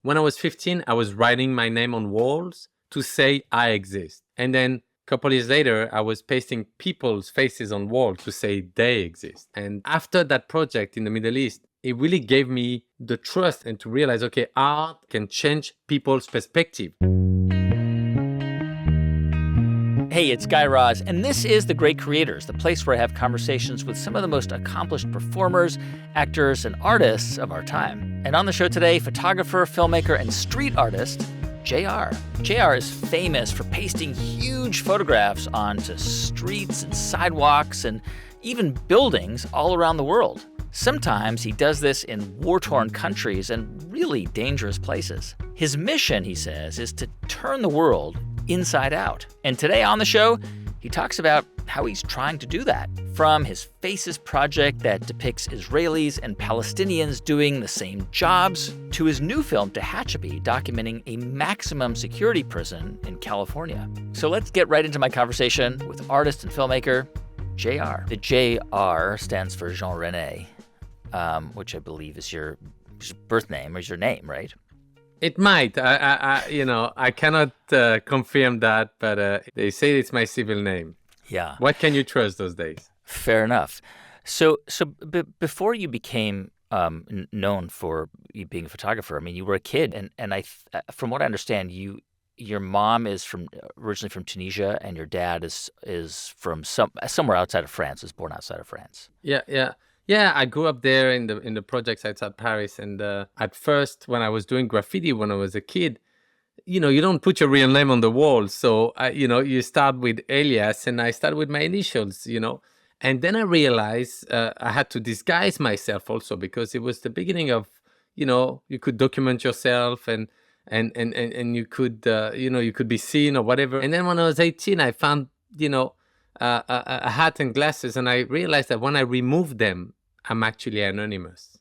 when I was 15, I was writing my name on walls to say I exist. And then a couple years later, I was pasting people's faces on walls to say they exist. And after that project in the Middle East, it really gave me the trust and to realize, okay, art can change people's perspective. Hey, it's Guy Raz, and this is The Great Creators, the place where I have conversations with some of the most accomplished performers, actors, and artists of our time. And on the show today, photographer, filmmaker, and street artist, JR. JR is famous for pasting huge photographs onto streets and sidewalks and even buildings all around the world. Sometimes he does this in war-torn countries and really dangerous places. His mission, he says, is to turn the world inside out. And today on the show, he talks about how he's trying to do that. From his Faces project that depicts Israelis and Palestinians doing the same jobs, to his new film, Tehachapi, documenting a maximum security prison in California. So let's get right into my conversation with artist and filmmaker, JR. The JR stands for Jean Rene, which I believe is your birth name or is your name, right? It might. I cannot confirm that, but they say it's my civil name. Yeah. What can you trust those days? Fair enough. So before you became known for you being a photographer, I mean, you were a kid, and from what I understand, your mom is originally from Tunisia, and your dad is from somewhere outside of France. Was born outside of France. Yeah, I grew up there in the projects outside Paris. And at first, when I was doing graffiti when I was a kid, you don't put your real name on the wall. So, you start with alias, and I started with my initials, And then I realized I had to disguise myself also, because it was the beginning of, you could document yourself and you could, you could be seen or whatever. And then when I was 18, I found, a hat and glasses, and I realized that when I removed them, I'm actually anonymous.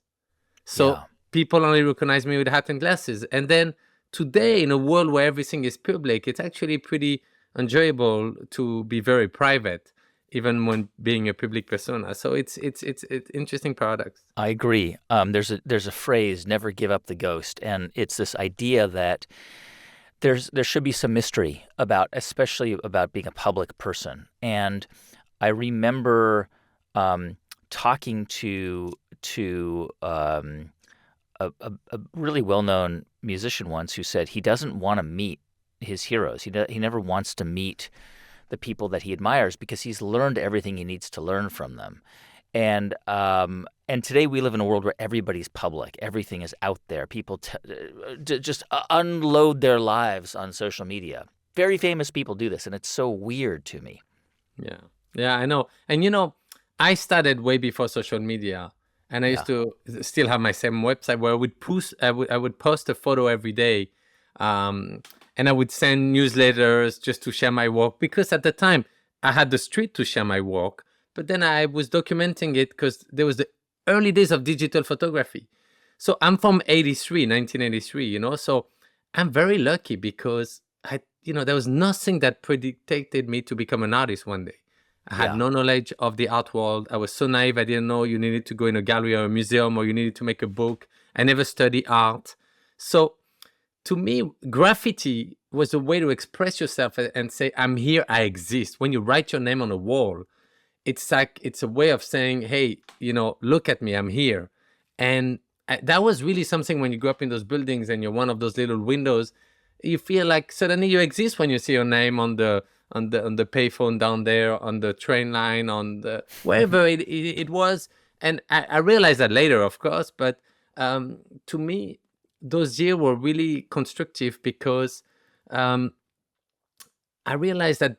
So people only recognize me with hat and glasses. And then today, in a world where everything is public, it's actually pretty enjoyable to be very private, even when being a public persona. So it's interesting paradox. I agree. There's a phrase, never give up the ghost. And it's this idea that there should be some mystery especially about being a public person. And I remember talking to a really well-known musician once who said he doesn't want to meet his heroes. He never wants to meet the people that he admires because he's learned everything he needs to learn from them. And today we live in a world where everybody's public. Everything is out there. People just unload their lives on social media. Very famous people do this, and it's so weird to me. Yeah, I know. And I started way before social media, and I used to still have my same website where I would post a photo every day, and I would send newsletters just to share my work, because at the time I had the street to share my work, but then I was documenting it because there was the early days of digital photography. So I'm from 1983, so I'm very lucky because there was nothing that predicted me to become an artist one day. I had no knowledge of the art world. I was so naive. I didn't know you needed to go in a gallery or a museum, or you needed to make a book. I never studied art. So to me, graffiti was a way to express yourself and say, I'm here, I exist. When you write your name on a wall, it's a way of saying, hey, look at me, I'm here. And that was really something when you grow up in those buildings and you're one of those little windows, you feel like suddenly you exist when you see your name on the payphone down there, on the train line, on the wherever it was. And I realized that later, of course, but to me, those years were really constructive because I realized that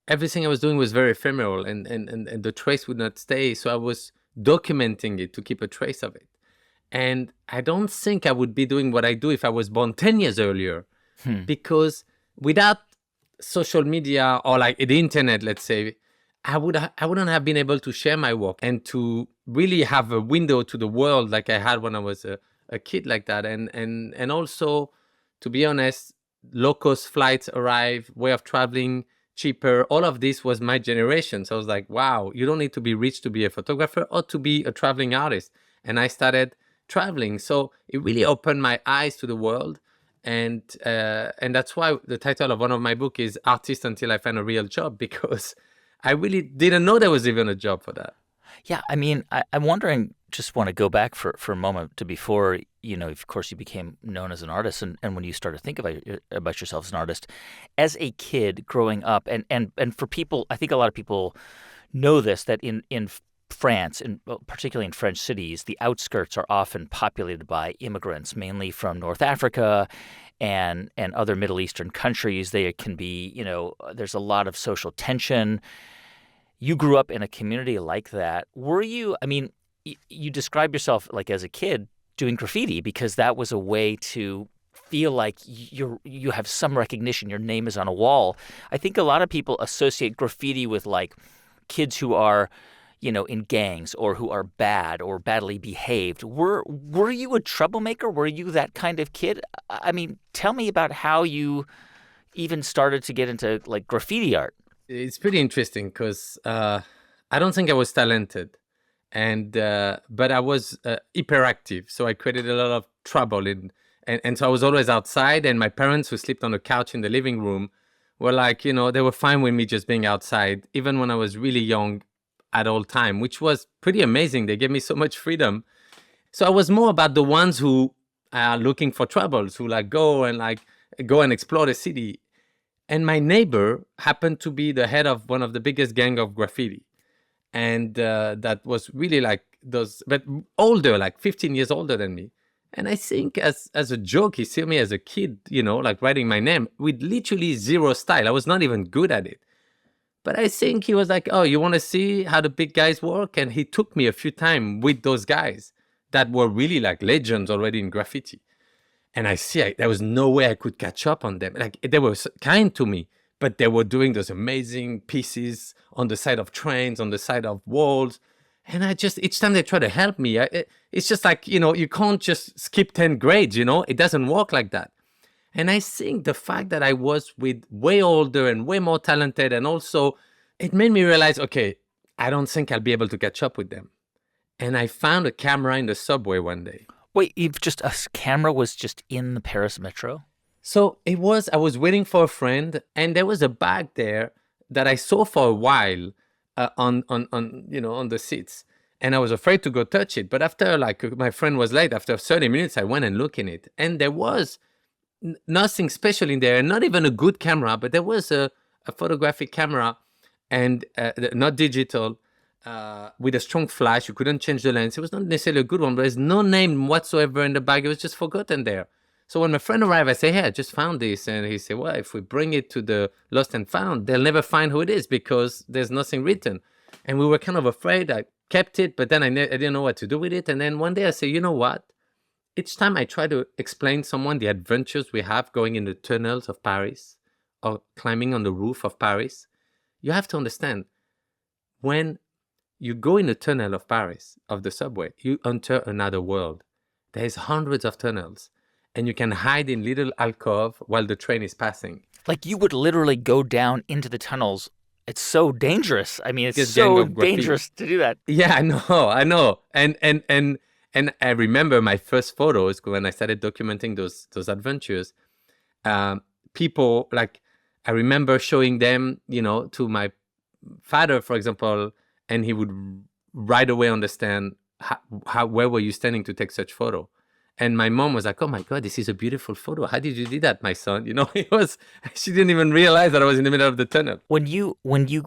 everything I was doing was very ephemeral and the trace would not stay. So I was documenting it to keep a trace of it. And I don't think I would be doing what I do if I was born 10 years earlier, because without social media or like the internet, let's say, I wouldn't have been able to share my work and to really have a window to the world like I had when I was a kid like that. And also, to be honest, low-cost flights arrive, way of traveling cheaper. All of this was my generation. So I was like, wow, you don't need to be rich to be a photographer or to be a traveling artist. And I started traveling. So it really opened my eyes to the world. And that's why the title of one of my book is Artist Until I Find a Real Job, because I really didn't know there was even a job for that. Yeah, I mean, I'm wondering, just want to go back for a moment to before, of course, you became known as an artist, and when you started to think about yourself as an artist. As a kid growing up, and for people, I think a lot of people know this, that in France, particularly in French cities, the outskirts are often populated by immigrants, mainly from North Africa and other Middle Eastern countries. They can be, there's a lot of social tension. You grew up in a community like that. Were you, I mean, you describe yourself like as a kid doing graffiti because that was a way to feel like you have some recognition. Your name is on a wall. I think a lot of people associate graffiti with like kids who are, in gangs or who are bad or badly behaved. Were you a troublemaker? Were you that kind of kid? I mean, tell me about how you even started to get into like graffiti art. It's pretty interesting because I don't think I was talented, but I was hyperactive. So I created a lot of trouble, and so I was always outside. And my parents, who slept on the couch in the living room, were like, they were fine with me just being outside, even when I was really young, at all time, which was pretty amazing. They gave me so much freedom. So I was more about the ones who are looking for troubles, who go and explore the city. And my neighbor happened to be the head of one of the biggest gang of graffiti. And that was really but older, like 15 years older than me. And I think as a joke, he saw me as a kid, writing my name with literally zero style. I was not even good at it. But I think he was like, oh, you want to see how the big guys work? And he took me a few times with those guys that were really like legends already in graffiti. And there was no way I could catch up on them. Like, they were kind to me, but they were doing those amazing pieces on the side of trains, on the side of walls. And each time they try to help me, it's just like, you can't just skip 10 grades, it doesn't work like that. And I think the fact that I was with way older and way more talented, and also it made me realize, okay, I don't think I'll be able to catch up with them. And I found a camera in the subway one day. Wait, a camera was just in the Paris metro? So I was waiting for a friend, and there was a bag there that I saw for a while on the seats. And I was afraid to go touch it. But after my friend was late, after 30 minutes, I went and looked in it. And there was nothing special in there, and not even a good camera, but there was a photographic camera, and not digital, with a strong flash. You couldn't change the lens. It was not necessarily a good one, but there's no name whatsoever in the bag. It was just forgotten there. So when my friend arrived, I say, hey, I just found this. And he said, well, if we bring it to the lost and found, they'll never find who it is because there's nothing written. And we were kind of afraid. I kept it, but then I didn't know what to do with it. And then one day I said, you know what? Each time I try to explain someone the adventures we have going in the tunnels of Paris or climbing on the roof of Paris, you have to understand, when you go in the tunnel of Paris, of the subway, you enter another world. There's hundreds of tunnels, and you can hide in little alcove while the train is passing. Like, you would literally go down into the tunnels. It's so dangerous. I mean, it's so dangerous to do that. Yeah, I know. And I remember my first photos when I started documenting those adventures. People, I remember showing them, to my father, for example, and he would right away understand where were you standing to take such photo. And my mom was like, oh my God, this is a beautiful photo. How did you do that, my son? She didn't even realize that I was in the middle of the tunnel. When you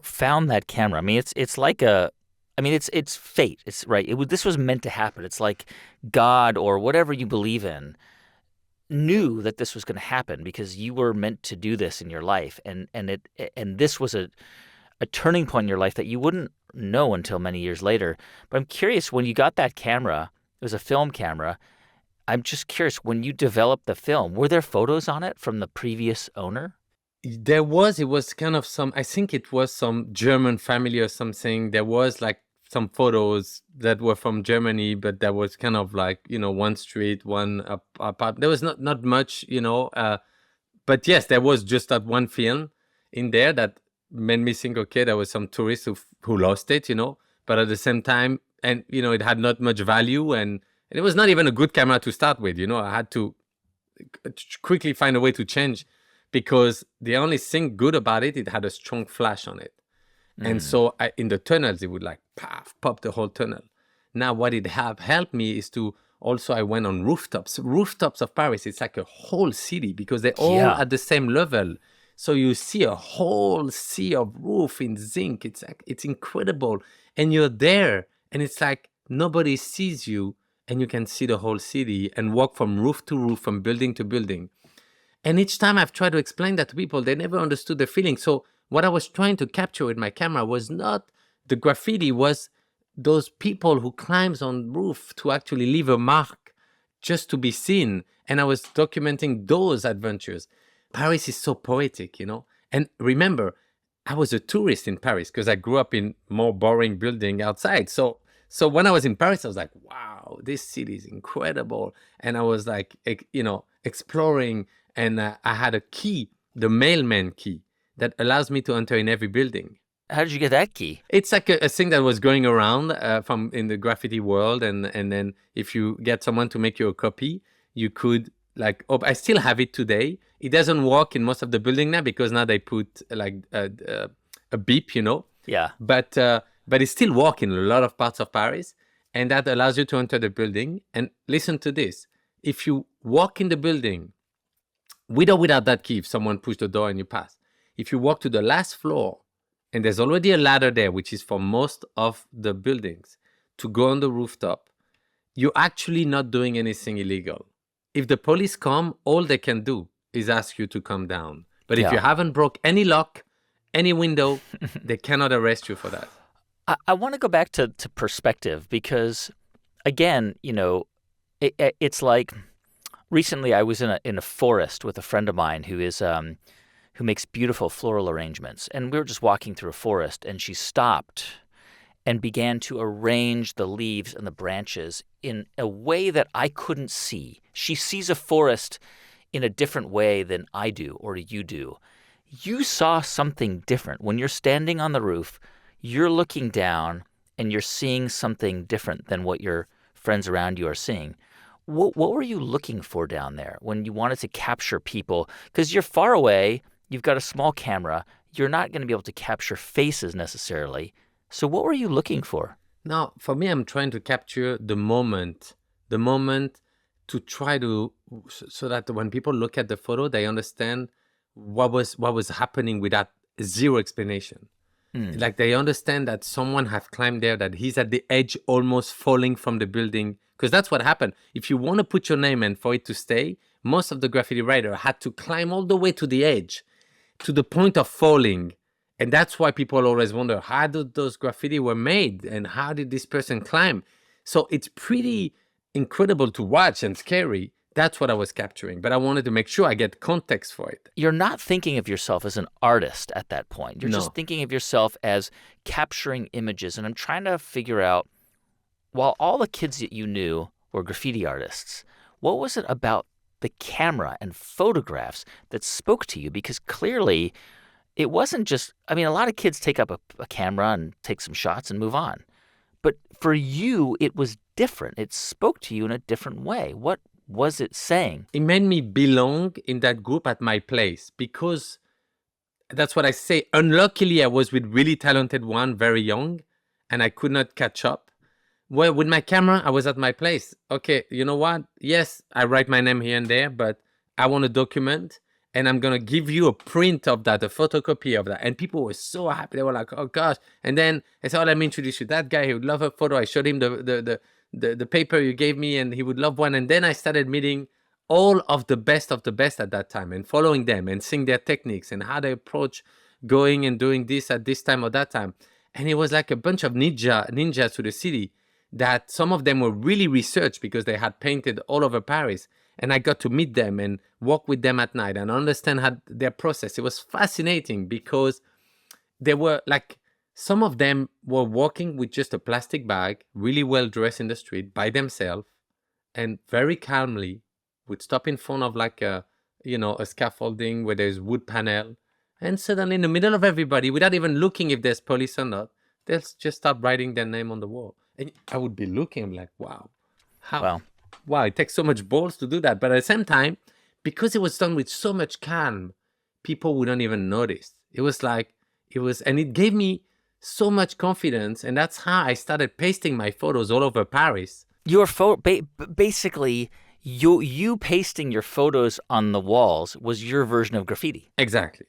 found that camera, I mean, it's like it's fate. It's right. This was meant to happen. It's like God or whatever you believe in knew that this was going to happen because you were meant to do this in your life, and this was a turning point in your life that you wouldn't know until many years later. But I'm curious, when you got that camera, it was a film camera. I'm just curious, when you developed the film, were there photos on it from the previous owner? It was kind of I think it was some German family or something. There was some photos that were from Germany, but there was kind of one street, one apartment. There was not much, but yes, there was just that one film in there that made me think, okay, there was some tourists who lost it, but at the same time, and, it had not much value, and it was not even a good camera to start with, I had to quickly find a way to change, because the only thing good about it, it had a strong flash on it. And so in the tunnels, it would like pop the whole tunnel. Now, what it have helped me is to also, I went on rooftops. Rooftops of Paris, it's like a whole city because they're all at the same level. So you see a whole sea of roof in zinc. It's like, it's incredible. And you're there and it's like nobody sees you, and you can see the whole city and walk from roof to roof, from building to building. And each time I've tried to explain that to people, they never understood the feeling. So what I was trying to capture with my camera was not the graffiti, was those people who climbs on roof to actually leave a mark just to be seen. And I was documenting those adventures. Paris is so poetic, you know? And remember, I was a tourist in Paris because I grew up in more boring building outside. So when I was in Paris, I was like, wow, this city is incredible. And I was like, you know, exploring. And I had a key, the mailman key, that allows me to enter in every building. How did you get that key? It's like a thing that was going around from in the graffiti world. And then if you get someone to make you a copy, you could like, I still have it today. It doesn't work in most of the building now because now they put like a beep, you know? Yeah. But it still works in a lot of parts of Paris. And that allows you to enter the building. And listen to this. If you walk in the building, with or without that key, if someone pushed the door and you pass, if you walk to the last floor, and there's already a ladder there, which is for most of the buildings, to go on the rooftop, you're actually not doing anything illegal. If the police come, all they can do is ask you to come down. But if you haven't broke any lock, any window, they cannot arrest you for that. I want to go back to perspective because, again, you know, it's like recently I was in a forest with a friend of mine who makes beautiful floral arrangements. And we were just walking through a forest, and she stopped and began to arrange the leaves and the branches in a way that I couldn't see. She sees a forest in a different way than I do or you do. You saw something different. When you're standing on the roof, you're looking down and you're seeing something different than what your friends around you are seeing. What were you looking for down there when you wanted to capture people? Because you're far away, you've got a small camera, you're not going to be able to capture faces necessarily. So what were you looking for? Now, for me, I'm trying to capture the moment to try to, so that when people look at the photo, they understand what was happening without zero explanation. Like they understand that someone has climbed there, that he's at the edge almost falling from the building. Because that's what happened. If you want to put your name and for it to stay, most of the graffiti writers had to climb all the way to the edge, to the point of falling. And that's why people always wonder, how did those graffiti were made? And how did this person climb? So it's pretty incredible to watch and scary. That's what I was capturing. But I wanted to make sure I get context for it. You're not thinking of yourself as an artist at that point. You're just thinking of yourself as capturing images. And I'm trying to figure out, while all the kids that you knew were graffiti artists, what was it about the camera and photographs that spoke to you? Because clearly it wasn't just, I mean, a lot of kids take up a camera and take some shots and move on. But for you, it was different. It spoke to you in a different way. What was it saying? It made me belong in that group at my place, because that's what I say. Unluckily, I was with really talented one very young, and I could not catch up. Well, with my camera, I was at my place. Okay, you know what? Yes, I write my name here and there, but I want to document, and I'm going to give you a print of that, a photocopy of that. And people were so happy. They were like, oh, gosh. And then I said, oh, let me introduce you to that guy. He would love a photo. I showed him the paper you gave me, and he would love one. And then I started meeting all of the best at that time and following them and seeing their techniques and how they approach going and doing this at this time or that time. And it was like a bunch of ninjas to the city, that some of them were really researched because they had painted all over Paris. And I got to meet them and walk with them at night and understand how their process. It was fascinating because they were like, some of them were walking with just a plastic bag, really well dressed in the street by themselves, and very calmly would stop in front of like a scaffolding where there's wood panel. And suddenly in the middle of everybody, without even looking if there's police or not, they'll just start writing their name on the wall. And I would be looking, I'm like, wow, wow, it takes so much balls to do that. But at the same time, because it was done with so much calm, people wouldn't even notice. And it gave me so much confidence. And that's how I started pasting my photos all over Paris. Basically, you pasting your photos on the walls was your version of graffiti. Exactly.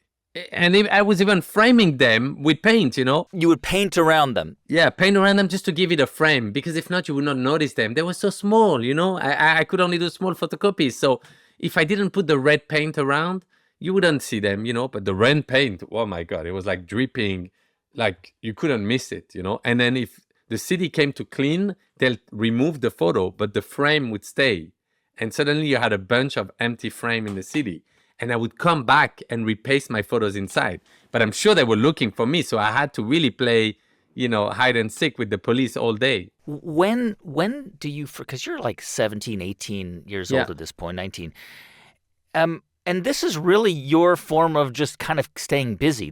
And I was even framing them with paint, You would paint around them. Yeah, paint around them just to give it a frame, because if not, you would not notice them. They were so small, I could only do small photocopies. So if I didn't put the red paint around, you wouldn't see them, but the red paint, oh my God, it was like dripping, like you couldn't miss it, And then if the city came to clean, they'll remove the photo, but the frame would stay. And suddenly you had a bunch of empty frame in the city. And I would come back and repaste my photos inside. But I'm sure they were looking for me. So I had to really play, hide and seek with the police all day. When do you, because you're like 17, 18 years old at this point, 19. And this is really your form of just kind of staying busy.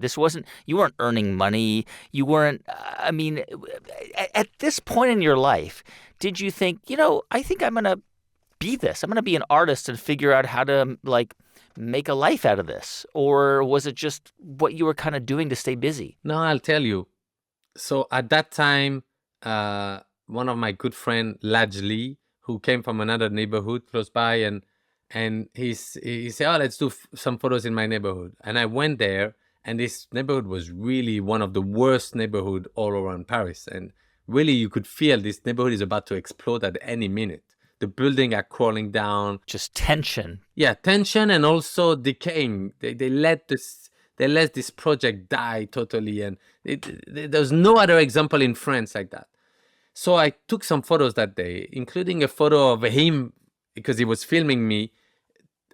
You weren't earning money. You weren't, at this point in your life, did you think, I think I'm going to be this. I'm going to be an artist and figure out how to make a life out of this? Or was it just what you were kind of doing to stay busy? No, I'll tell you. So at that time, one of my good friend, Lajli, who came from another neighborhood close by, and he said, oh, let's do some photos in my neighborhood. And I went there, and this neighborhood was really one of the worst neighborhood all around Paris. And really, you could feel this neighborhood is about to explode at any minute. The buildings are crawling down. Just tension. Yeah, tension and also decaying. They let this project die totally. And there's no other example in France like that. So I took some photos that day, including a photo of him, because he was filming me,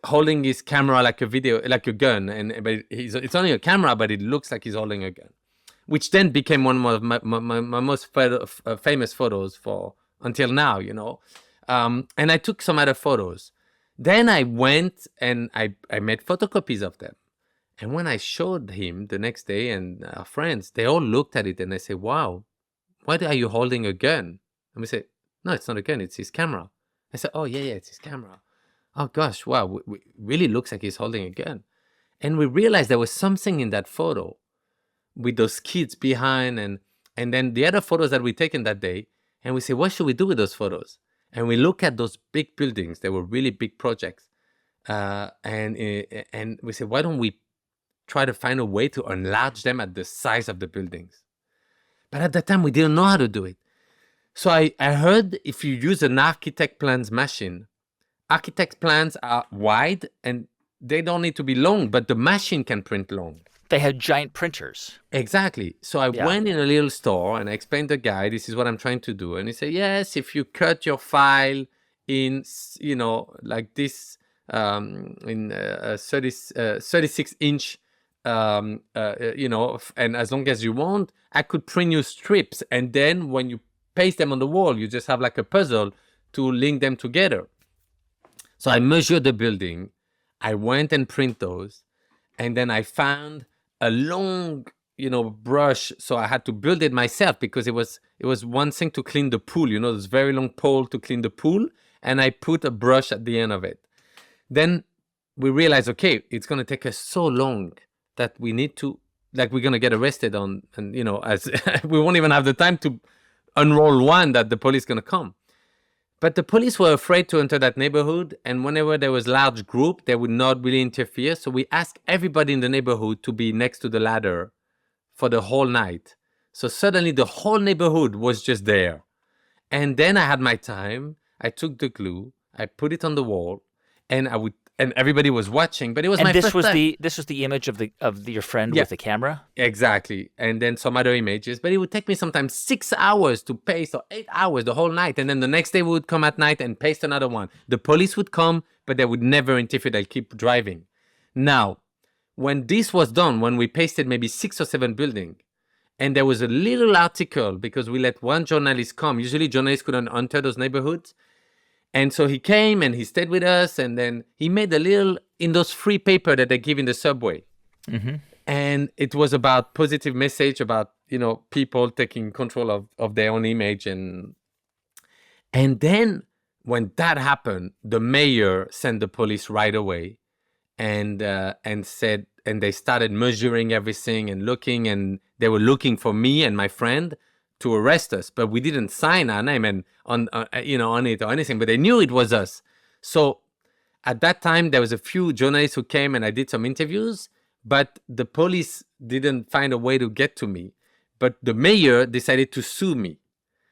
holding his camera like a gun. But it's only a camera, but it looks like he's holding a gun, which then became one of my most famous photos until now, And I took some other photos. Then I went and I made photocopies of them. And when I showed him the next day and our friends, they all looked at it and they said, wow, why are you holding a gun? And we said, no, it's not a gun, it's his camera. I said, oh, yeah, it's his camera. Oh, gosh, wow, it really looks like he's holding a gun. And we realized there was something in that photo with those kids behind and then the other photos that we taken that day. And we said, what should we do with those photos? And we look at those big buildings. They were really big projects. And we said, why don't we try to find a way to enlarge them at the size of the buildings? But at that time, we didn't know how to do it. So I heard if you use an architect plans machine, architect plans are wide and they don't need to be long, but the machine can print long. They had giant printers. Exactly. So I went in a little store and I explained to the guy, this is what I'm trying to do. And he said, yes, if you cut your file in, like this, in a 36-inch, and as long as you want, I could print you strips. And then when you paste them on the wall, you just have like a puzzle to link them together. So I measured the building. I went and print those. And then I found a long, brush. So I had to build it myself because it was one thing to clean the pool, this very long pole to clean the pool. And I put a brush at the end of it. Then we realized, okay, it's going to take us so long that we need to, we're going to get arrested on, and, as we won't even have the time to unroll one that the police going to come. But the police were afraid to enter that neighborhood. And whenever there was large group, they would not really interfere. So we asked everybody in the neighborhood to be next to the ladder for the whole night. So suddenly the whole neighborhood was just there. And then I had my time. I took the glue, I put it on the wall, and everybody was watching. But it was my first time. This was the image of your friend with the camera? Exactly. And then some other images. But it would take me sometimes 6 hours to paste, or 8 hours, the whole night. And then the next day we would come at night and paste another one. The police would come, but they would never interfere. They'd keep driving. Now, when this was done, when we pasted maybe 6 or 7 buildings, and there was a little article because we let one journalist come. Usually journalists couldn't enter those neighborhoods. And so he came and he stayed with us, and then he made a little, in those free paper that they give in the subway. Mm-hmm. And it was about positive message about, people taking control of their own image. And then when that happened, the mayor sent the police right away. and said, and they started measuring everything and looking, and they were looking for me and my friend to arrest us, but we didn't sign our name and on it or anything, but they knew it was us. So at that time, there was a few journalists who came and I did some interviews, but the police didn't find a way to get to me. But the mayor decided to sue me.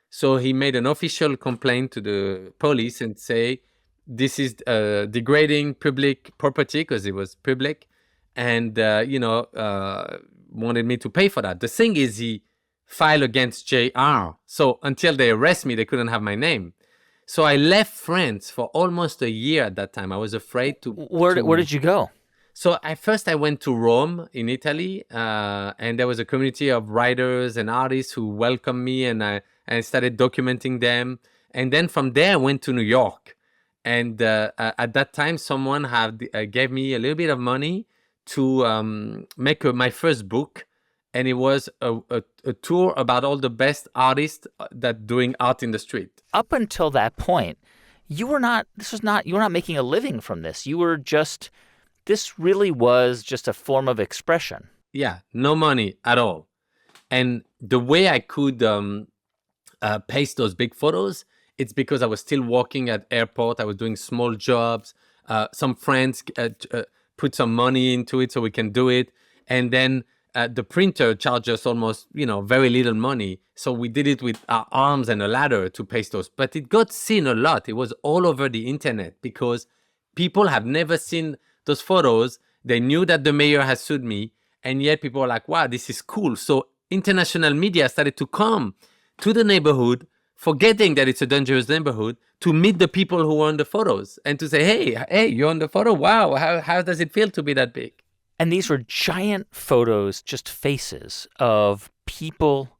So he made an official complaint to the police and say, this is degrading public property, because it was public, and, wanted me to pay for that. The thing is, he filed against JR. So until they arrest me, they couldn't have my name. So I left France for almost a year at that time. I was afraid to... Where did you go? So first I went to Rome in Italy, and there was a community of writers and artists who welcomed me, and I started documenting them. And then from there I went to New York. And at that time, someone gave me a little bit of money to make my first book. And it was a tour about all the best artists that doing art in the street. Up until that point, you were not making a living from this. This really was just a form of expression. Yeah, no money at all. And the way I could paste those big photos, it's because I was still working at airport. I was doing small jobs. Some friends put some money into it so we can do it. And then the printer charged us almost, very little money. So we did it with our arms and a ladder to paste those. But it got seen a lot. It was all over the internet because people have never seen those photos. They knew that the mayor has sued me. And yet people were like, wow, this is cool. So international media started to come to the neighborhood, forgetting that it's a dangerous neighborhood, to meet the people who were on the photos and to say, hey, you're on the photo? Wow, how does it feel to be that big? And these were giant photos, just faces of people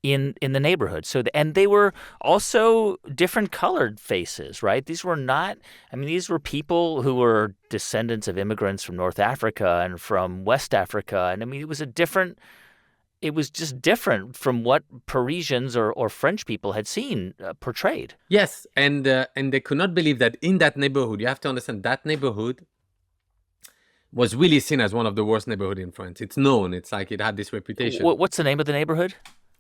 in the neighborhood. And they were also different colored faces, right? These were people who were descendants of immigrants from North Africa and from West Africa. And it was just different from what Parisians or French people had seen portrayed. Yes, and they could not believe that in that neighborhood, you have to understand that neighborhood was really seen as one of the worst neighborhoods in France. It's known. It's like it had this reputation. What's the name of the neighborhood?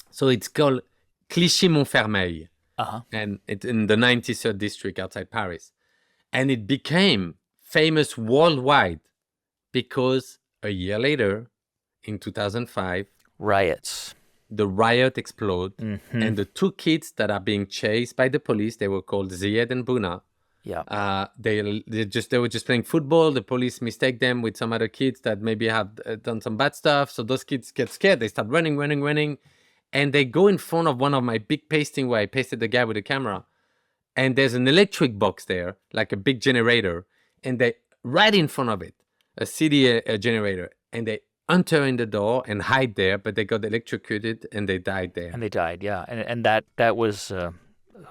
So it's called Clichy-Montfermeil. Uh-huh. And it's in the 93rd district outside Paris. And it became famous worldwide because a year later, in 2005, riots. The riot exploded. Mm-hmm. And the two kids that are being chased by the police, they were called Zied and Bouna. Yeah. They were just playing football. The police mistake them with some other kids that maybe have done some bad stuff. So those kids get scared. They start running. And they go in front of one of my big pasting where I pasted the guy with the camera. And there's an electric box there, like a big generator. And they, right in front of it, a city generator. And they enter in the door and hide there, but they got electrocuted and they died there. And they died, yeah. And that was a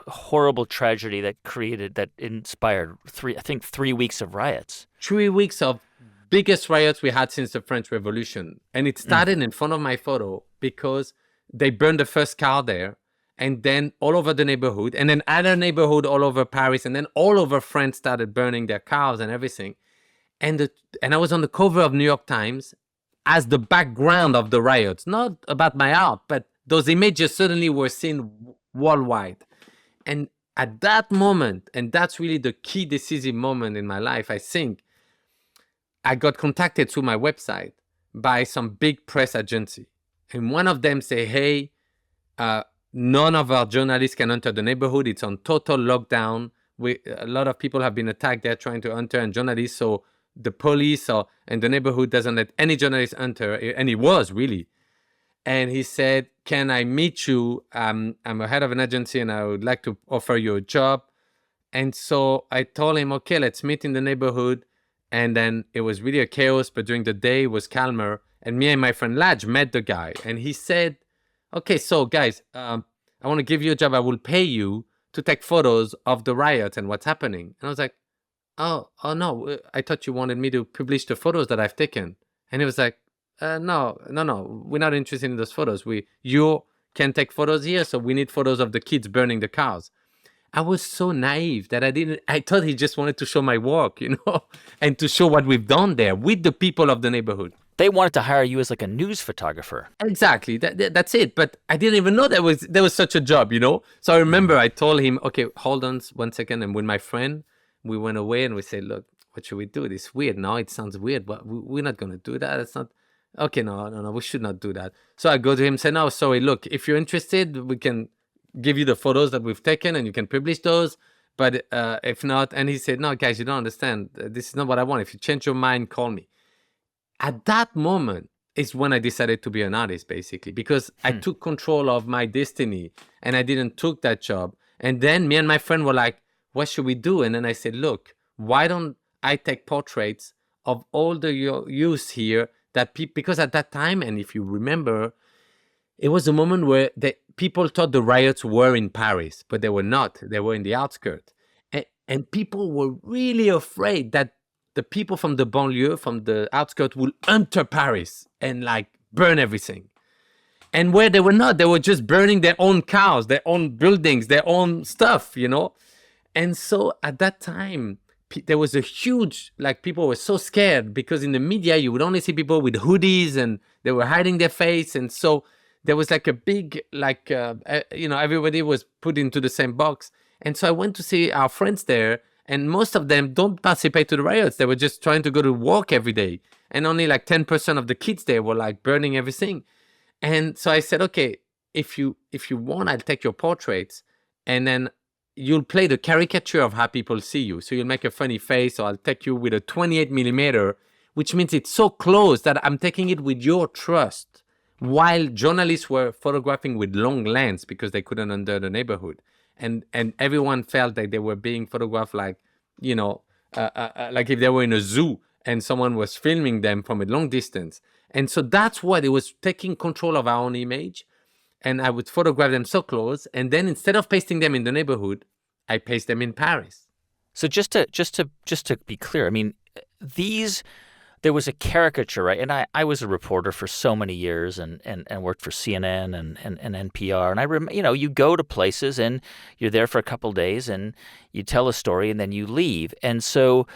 horrible tragedy that inspired 3 weeks of riots. 3 weeks of biggest riots we had since the French Revolution. And it started in front of my photo because they burned the first car there, and then all over the neighborhood, and then other neighborhood all over Paris, and then all over France started burning their cars and everything. And I was on the cover of New York Times as the background of the riots, not about my art, but those images suddenly were seen worldwide. And at that moment, and that's really the key decisive moment in my life, I think, I got contacted through my website by some big press agency. And one of them say, hey, none of our journalists can enter the neighborhood. It's on total lockdown. A lot of people have been attacked there trying to enter, and journalists. So the police and the neighborhood doesn't let any journalist enter. And he was really. And he said, can I meet you? I'm a head of an agency and I would like to offer you a job. And so I told him, okay, let's meet in the neighborhood. And then it was really a chaos, but during the day it was calmer. And me and my friend Laj met the guy. And he said, okay, so guys, I want to give you a job. I will pay you to take photos of the riot and what's happening. And I was like, oh no, I thought you wanted me to publish the photos that I've taken. And he was like, no, we're not interested in those photos. You can take photos here, so we need photos of the kids burning the cars. I was so naive that I thought he just wanted to show my work, and to show what we've done there with the people of the neighborhood. They wanted to hire you as like a news photographer. Exactly. That's it. But I didn't even know there was such a job, So I remember I told him, okay, hold on 1 second. And with my friend, we went away and we said, look, what should we do? It's weird. No, it sounds weird, but we're not going to do that. It's not. Okay, no, we should not do that. So I go to him and say, no, sorry, look, if you're interested, we can give you the photos that we've taken and you can publish those. But if not, and he said, no, guys, you don't understand. This is not what I want. If you change your mind, call me. At that moment is when I decided to be an artist, basically, because I took control of my destiny and I didn't took that job. And then me and my friend were like, what should we do? And then I said, look, why don't I take portraits of all the youth here because at that time, and if you remember, it was a moment where people thought the riots were in Paris, but they were not. They were in the outskirts. And people were really afraid that the people from the banlieue, from the outskirts, would enter Paris and like burn everything. And where they were not, they were just burning their own cars, their own buildings, their own stuff, And so at that time, there was a huge, people were so scared because in the media, you would only see people with hoodies and they were hiding their face. And so there was a big, everybody was put into the same box. And so I went to see our friends there. And most of them don't participate to the riots. They were just trying to go to work every day. And only 10% of the kids there were burning everything. And so I said, okay, if you want, I'll take your portraits and then you'll play the caricature of how people see you. So you'll make a funny face, or I'll take you with a 28 millimeter, which means it's so close that I'm taking it with your trust. While journalists were photographing with long lens because they couldn't enter the neighborhood. And everyone felt like they were being photographed like if they were in a zoo and someone was filming them from a long distance. And so that's what it was, taking control of our own image. And I would photograph them so close. And then instead of pasting them in the neighborhood, I paste them in Paris. So just to be clear, I mean, there was a caricature, right? And I was a reporter for so many years and worked for CNN and NPR. And I remember, you go to places and you're there for a couple of days and you tell a story and then you leave. And so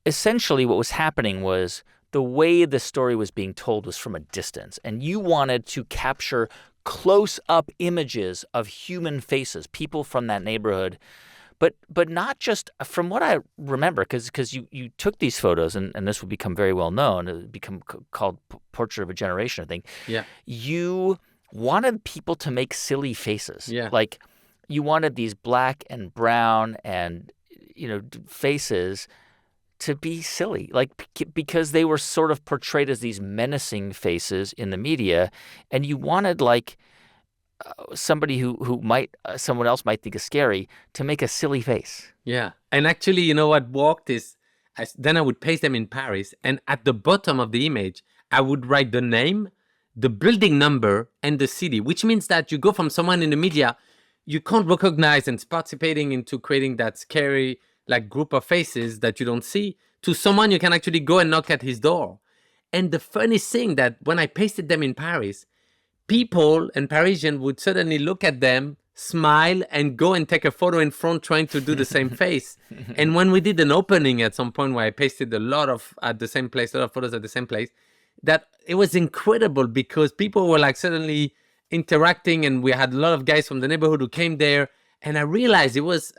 essentially what was happening was the way the story was being told was from a distance. And you wanted to capture close-up images of human faces, people from that neighborhood. But not just from what I remember, because you took these photos, and this would become very well known. It would become called Portrait of a Generation, I think. Yeah. You wanted people to make silly faces. Yeah. Like you wanted these black and brown and, faces to be silly, because they were sort of portrayed as these menacing faces in the media. And you wanted somebody who might someone else might think is scary to make a silly face. Yeah. And actually, what worked is then I would paste them in Paris, and at the bottom of the image I would write the name, the building number, and the city, which means that you go from someone in the media you can't recognize and participating into creating that scary group of faces that you don't see, to someone you can actually go and knock at his door. And the funny thing that when I pasted them in Paris, people and Parisians would suddenly look at them, smile, and go and take a photo in front trying to do the same face. And when we did an opening at some point where I pasted a lot of photos at the same place, that it was incredible because people were suddenly interacting, and we had a lot of guys from the neighborhood who came there. And I realized that was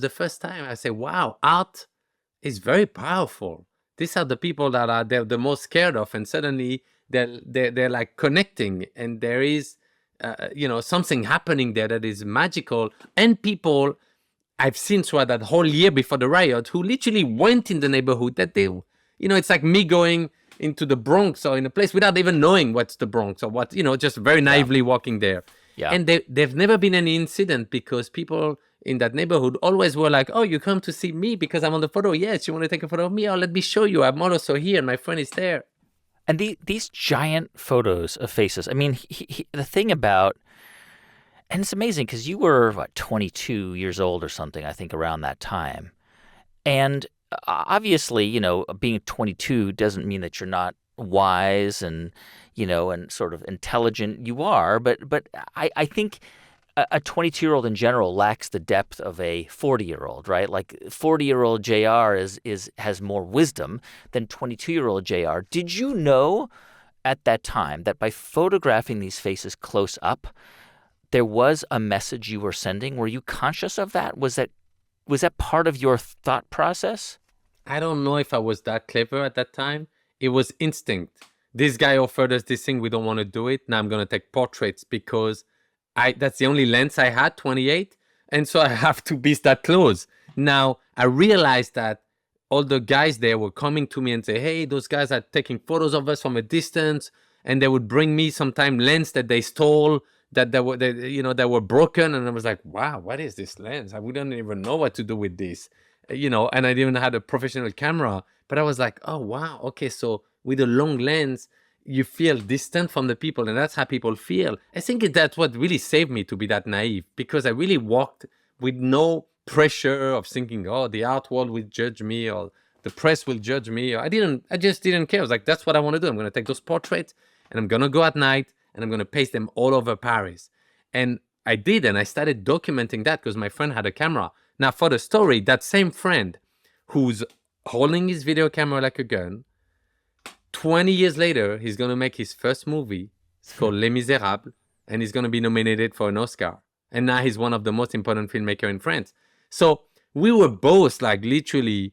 the first time I said, wow, art is very powerful. These are the people that they're the most scared of, and suddenly they're connecting, and there is something happening there that is magical. And people I've seen throughout that whole year before the riot who literally went in the neighborhood that they, it's like me going into the Bronx or in a place without even knowing what's the Bronx or what, just very naively walking there. Yeah. And they've never been any incident because people in that neighborhood always were like, oh, you come to see me because I'm on the photo. Yes, you want to take a photo of me? Oh, let me show you. I'm also here and my friend is there. And these giant photos of faces, I mean, the thing about, and it's amazing because you were, 22 years old or something, I think, around that time. And obviously, being 22 doesn't mean that you're not wise and, and sort of intelligent. You are, but I think a 22-year-old in general lacks the depth of a 40-year-old, right? Like 40-year-old JR has more wisdom than 22-year-old JR. Did you know at that time that by photographing these faces close up, there was a message you were sending? Were you conscious of that? Was that part of your thought process? I don't know if I was that clever at that time. It was instinct. This guy offered us this thing. We don't want to do it. Now I'm going to take portraits because that's the only lens I had, 28. And so I have to be that close. Now I realized that all the guys there were coming to me and say, hey, those guys are taking photos of us from a distance. And they would bring me sometimes lens that they stole, that were broken. And I was like, wow, what is this lens? We don't even know what to do with this. And I didn't have a professional camera. But I was like, oh, wow. Okay, so with a long lens, you feel distant from the people. And that's how people feel. I think that's what really saved me to be that naive, because I really walked with no pressure of thinking, oh, the art world will judge me or the press will judge me. I just didn't care. I was like, that's what I want to do. I'm going to take those portraits and I'm going to go at night and I'm going to paste them all over Paris. And I did. And I started documenting that because my friend had a camera. Now, for the story, that same friend who's holding his video camera like a gun, 20 years later, he's going to make his first movie. It's called Les Miserables, and he's going to be nominated for an Oscar. And now he's one of the most important filmmakers in France. So we were both literally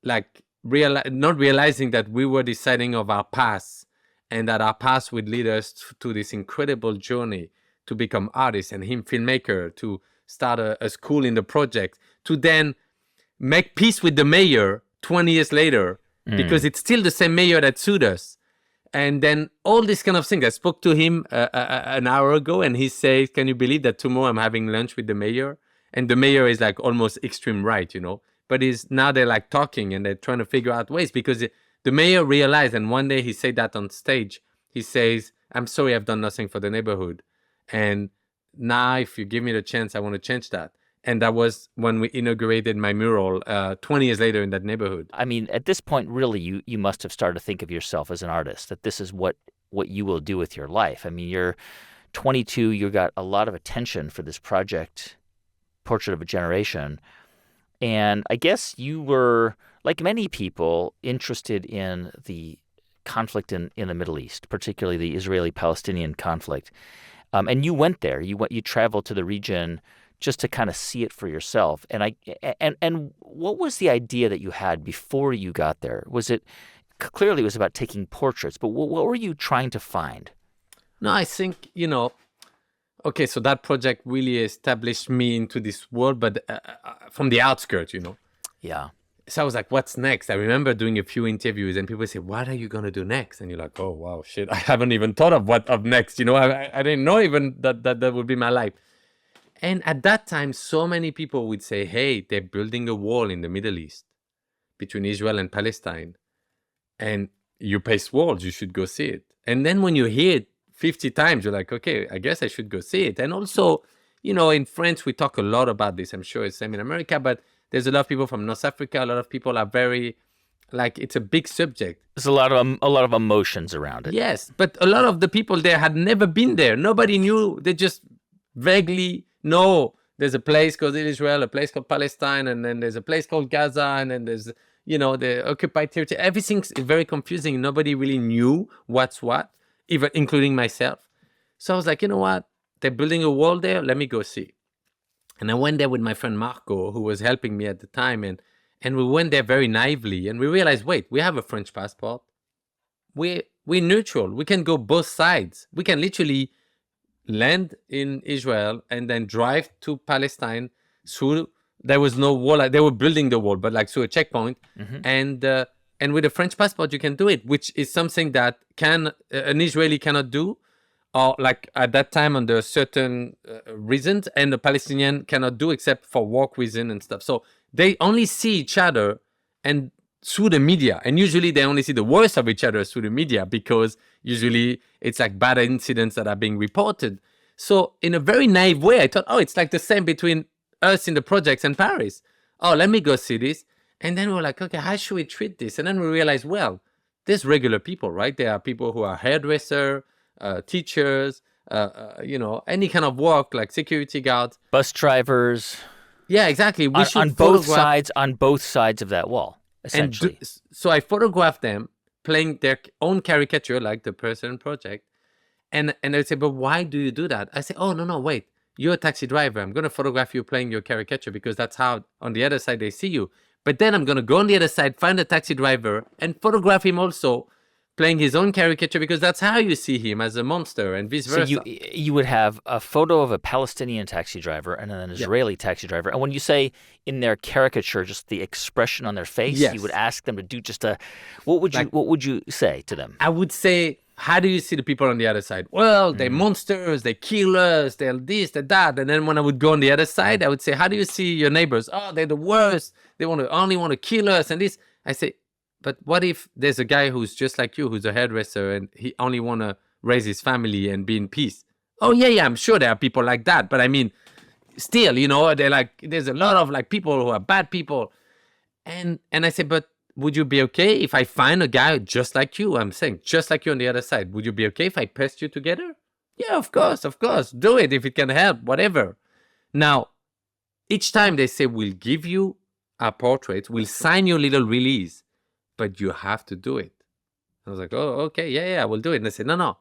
not realizing that we were deciding of our past, and that our past would lead us to this incredible journey to become artists, and him filmmaker, to start a school in the project, to then make peace with the mayor 20 years later, because it's still the same mayor that sued us. And then all this kind of thing. I spoke to him an hour ago, and he says, can you believe that tomorrow I'm having lunch with the mayor? And the mayor is almost extreme right, But now they're talking and they're trying to figure out ways, because the mayor realized, and one day he said that on stage, he says, I'm sorry, I've done nothing for the neighborhood. And now if you give me the chance, I want to change that. And that was when we inaugurated my mural 20 years later in that neighborhood. I mean, at this point, really, you must have started to think of yourself as an artist, that this is what you will do with your life. I mean, you're 22, you got a lot of attention for this project, Portrait of a Generation. And I guess you were, like many people, interested in the conflict in the Middle East, particularly the Israeli-Palestinian conflict. And you went there. You traveled to the region just to kind of see it for yourself. And what was the idea that you had before you got there? Clearly it was about taking portraits, but what were you trying to find? No, I think, okay, so that project really established me into this world, but from the outskirts, Yeah. So I was like, what's next? I remember doing a few interviews and people say, what are you going to do next? And you're like, oh, wow, shit. I haven't even thought of what of next. I didn't know even that would be my life. And at that time, so many people would say, hey, they're building a wall in the Middle East between Israel and Palestine. And you paste walls, you should go see it. And then when you hear it 50 times, you're like, okay, I guess I should go see it. And also, in France, we talk a lot about this. I'm sure it's the same in America, but there's a lot of people from North Africa. A lot of people are very, it's a big subject. There's a lot of emotions around it. Yes, but a lot of the people there had never been there. Nobody knew. They just vaguely know there's a place called Israel, a place called Palestine, and then there's a place called Gaza, and then there's, the occupied territory. Everything's very confusing. Nobody really knew what's what, even including myself. So I was like, you know what? They're building a wall there. Let me go see. And I went there with my friend Marco, who was helping me at the time. And we went there very naively. And we realized, wait, we have a French passport. We're neutral. We can go both sides. We can literally land in Israel and then drive to Palestine through. There was no wall. They were building the wall, but through a checkpoint. Mm-hmm. And with a French passport, you can do it, which is something that an Israeli cannot do, or at that time under certain reasons, and the Palestinian cannot do except for work reason and stuff. So they only see each other and through the media, and usually they only see the worst of each other through the media, because usually it's bad incidents that are being reported. So in a very naive way, I thought, oh, it's the same between us in the projects and Paris. Oh, let me go see this. And then we were like, okay, how should we treat this? And then we realized, well, there's regular people, right? There are people who are hairdresser, teachers, any kind of work like security guards. Bus drivers. Yeah, exactly. We should on both sides of that wall, essentially. So I photographed them playing their own caricature, like the person project. And they say, but why do you do that? I say, oh, no, wait. You're a taxi driver. I'm going to photograph you playing your caricature because that's how on the other side they see you. But then I'm going to go on the other side, find a taxi driver and photograph him also playing his own caricature because that's how you see him as a monster and vice versa. So you would have a photo of a Palestinian taxi driver and an Israeli taxi driver. And when you say in their caricature, just the expression on their face, you would ask them to do just what would you say to them? I would say, how do you see the people on the other side? Well, they're monsters, they're killers, they're this, they're that. And then when I would go on the other side, I would say, how do you see your neighbors? Oh, they're the worst. They only want to kill us and this. I say, but what if there's a guy who's just like you, who's a hairdresser, and he only want to raise his family and be in peace? Oh, yeah, I'm sure there are people like that. But I mean, still, they're like, there's a lot of like people who are bad people. And I say, but would you be okay if I find a guy just like you? I'm saying just like you on the other side. Would you be okay if I paste you together? Yeah, of course. Do it if it can help, whatever. Now, each time they say, we'll give you our portraits, we'll sign you a little release, but you have to do it. I was like, oh, okay, yeah, I will do it. And they said, no,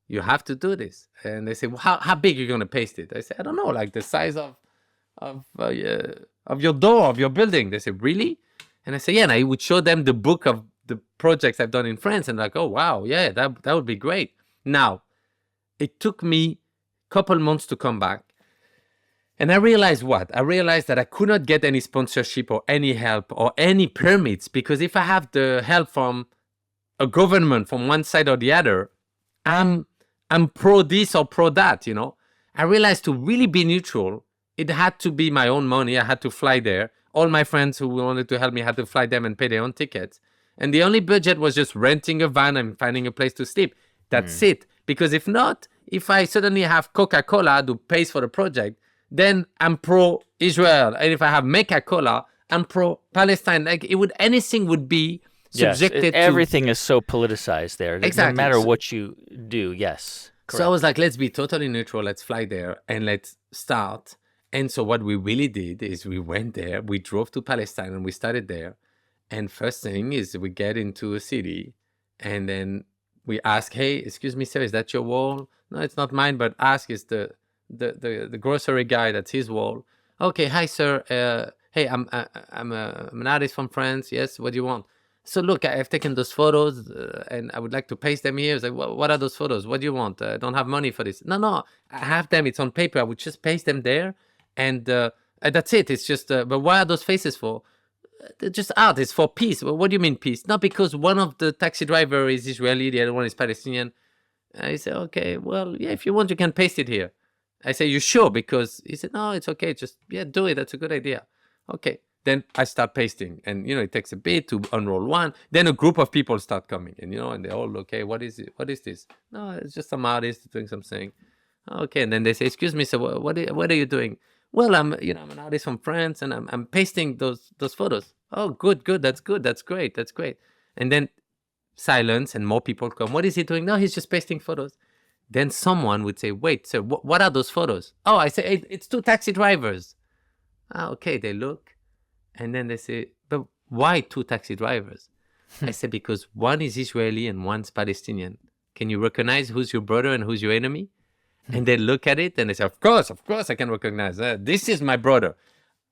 you have to do this. And they say, well, how big are you going to paste it? I said, I don't know, like the size of your door, of your building. They said, really? And I say, yeah, and I would show them the book of the projects I've done in France, and like, oh, wow, yeah, that would be great. Now, it took me a couple months to come back. And I realized what? I realized that I could not get any sponsorship or any help or any permits, because if I have the help from a government from one side or the other, I'm pro this or pro that, I realized to really be neutral, it had to be my own money. I had to fly there. All my friends who wanted to help me had to fly them and pay their own tickets. And the only budget was just renting a van and finding a place to sleep. That's it. Because if not, if I suddenly have Coca-Cola who pays for the project, then I'm pro-Israel. And if I have Coca-Cola, I'm pro-Palestine. Like anything would be subjected to... Everything is so politicized there. Exactly. No matter what you do, yes. Correct. So I was like, let's be totally neutral. Let's fly there and let's start. And so what we really did is we went there, we drove to Palestine and we started there. And first thing is we get into a city and then we ask, hey, excuse me, sir, is that your wall? No, it's not mine, but ask, is the grocery guy, that's his wall. Okay, hi, sir. Hey, I'm an artist from France. Yes, what do you want? So look, I've taken those photos and I would like to paste them here. It's like, what are those photos? What do you want? I don't have money for this. No, I have them. It's on paper. I would just paste them there. And that's it. It's just, but why are those faces for? They're just art. It's for peace. Well, what do you mean peace? Not because one of the taxi driver is Israeli, the other one is Palestinian. I say, okay, well, yeah, if you want, you can paste it here. I say, you sure? Because he said, no, it's okay. Just, do it. That's a good idea. Okay. Then I start pasting. And, it takes a bit to unroll one. Then a group of people start coming. And, and they all look, okay, what is it? What is this? No, it's just some artist doing something. Okay. And then they say, excuse me, so what are you doing? Well, I'm an artist from France, and I'm pasting those photos. Oh, good. That's good. That's great. And then silence, and more people come. What is he doing? No, he's just pasting photos. Then someone would say, wait, sir, what are those photos? Oh, I say, it's two taxi drivers. Okay, they look. And then they say, but why two taxi drivers? I say, because one is Israeli and one's Palestinian. Can you recognize who's your brother and who's your enemy? And they look at it and they say, of course, I can recognize that. This is my brother.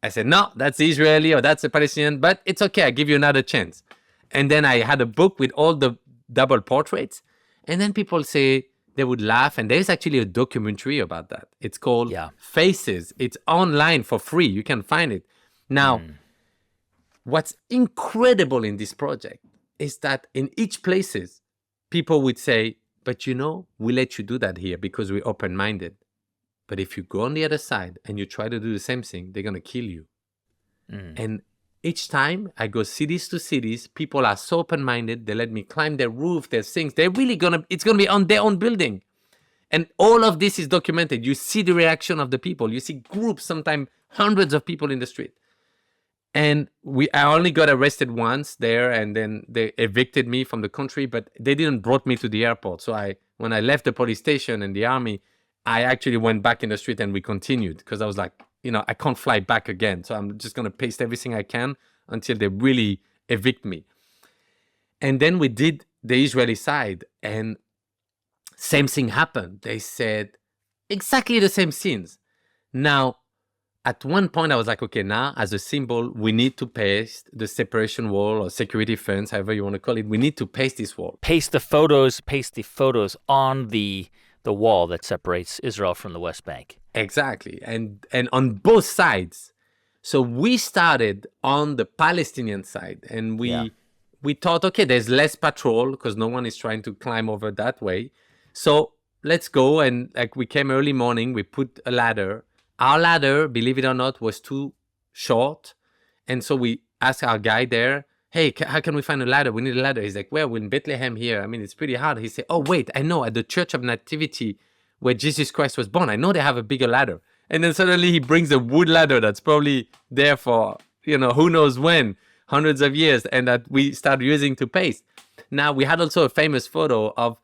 I said, no, that's Israeli or that's a Palestinian, but it's okay. I give you another chance. And then I had a book with all the double portraits. And then people say, they would laugh. And there's actually a documentary about that. It's called Faces. It's online for free. You can find it. Now, what's incredible in this project is that in each places, people would say, but we let you do that here because we're open-minded. But if you go on the other side and you try to do the same thing, they're going to kill you. And each time I go cities to cities, people are so open-minded. They let me climb their roof, their things. They're really it's going to be on their own building. And all of this is documented. You see the reaction of the people. You see groups, sometimes hundreds of people in the street. And I only got arrested once there, and then they evicted me from the country, but they didn't brought me to the airport. So when I left the police station and the army, I actually went back in the street and we continued because I was like, I can't fly back again. So I'm just going to paste everything I can until they really evict me. And then we did the Israeli side, and same thing happened. They said exactly the same scenes. Now, at one point, I was like, okay, now as a symbol, we need to paste the separation wall or security fence, however you want to call it. We need to paste this wall. Paste the photos on the wall that separates Israel from the West Bank. Exactly. And on both sides. So we started on the Palestinian side, and we thought, okay, there's less patrol because no one is trying to climb over that way. So let's go. And like we came early morning, we put a ladder. Our ladder, believe it or not, was too short. And so we asked our guy there, hey, how can we find a ladder? We need a ladder. He's like, well, we're in Bethlehem here. I mean, it's pretty hard. He said, oh, wait, I know, at the Church of Nativity where Jesus Christ was born, I know they have a bigger ladder. And then suddenly he brings a wood ladder that's probably there for, who knows when, hundreds of years, and that we started using to paste. Now, we had also a famous photo of